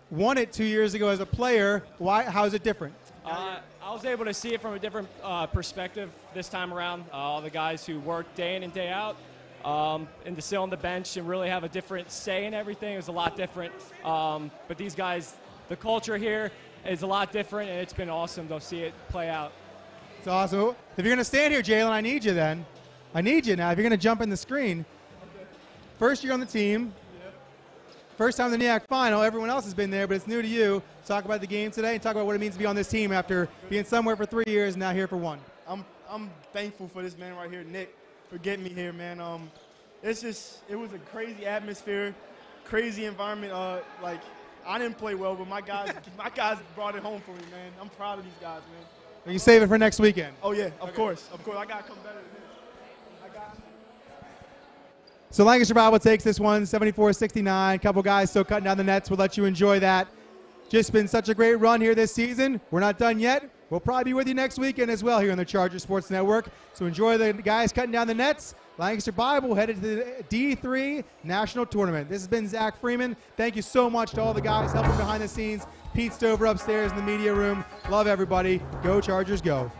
Won it 2 years ago as a player. Why? How is it different? I was able to see it from a different perspective this time around. All the guys who work day in and day out, and to sit on the bench and really have a different say in everything is a lot different. But these guys, the culture here is a lot different, and it's been awesome to see it play out. It's awesome. If you're going to stand here, Jalen, I need you then. I need you now. If you're going to jump in the screen. First year on the team. First time in the NEAC final. Everyone else has been there, but it's new to you. Talk about the game today and talk about what it means to be on this team after being somewhere for 3 years and now here for one. I'm thankful for this man right here, Nick, for getting me here, man. It was a crazy atmosphere, crazy environment. Like I didn't play well, but my guys brought it home for me, man. I'm proud of these guys, man. Are you save it for next weekend? Oh yeah, of course. I gotta come better than this. So Lancaster Bible takes this one, 74-69. Couple guys still cutting down the nets. We'll let you enjoy that. Just been such a great run here this season. We're not done yet. We'll probably be with you next weekend as well here on the Chargers Sports Network. So enjoy the guys cutting down the nets. Lancaster Bible headed to the D3 National Tournament. This has been Zach Freeman. Thank you so much to all the guys helping behind the scenes. Pete Stover upstairs in the media room. Love everybody. Go Chargers, go.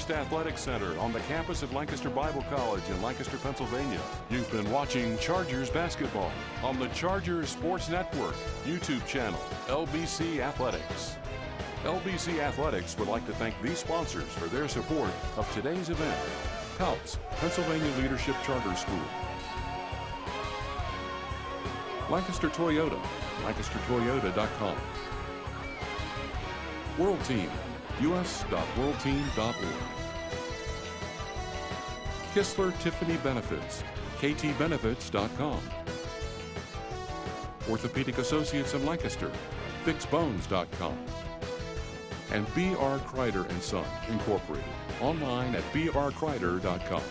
Horst Athletic Center on the campus of Lancaster Bible College in Lancaster, Pennsylvania. You've been watching Chargers basketball on the Chargers Sports Network YouTube channel, LBC Athletics. LBC Athletics would like to thank these sponsors for their support of today's event. PALS, Pennsylvania Leadership Charter School. Lancaster Toyota, lancastertoyota.com. World Team, us.worldteam.org. Kistler Tiffany Benefits, ktbenefits.com. Orthopedic Associates in Lancaster, fixbones.com. And B.R. Kreider & Son, Incorporated, online at brkreider.com.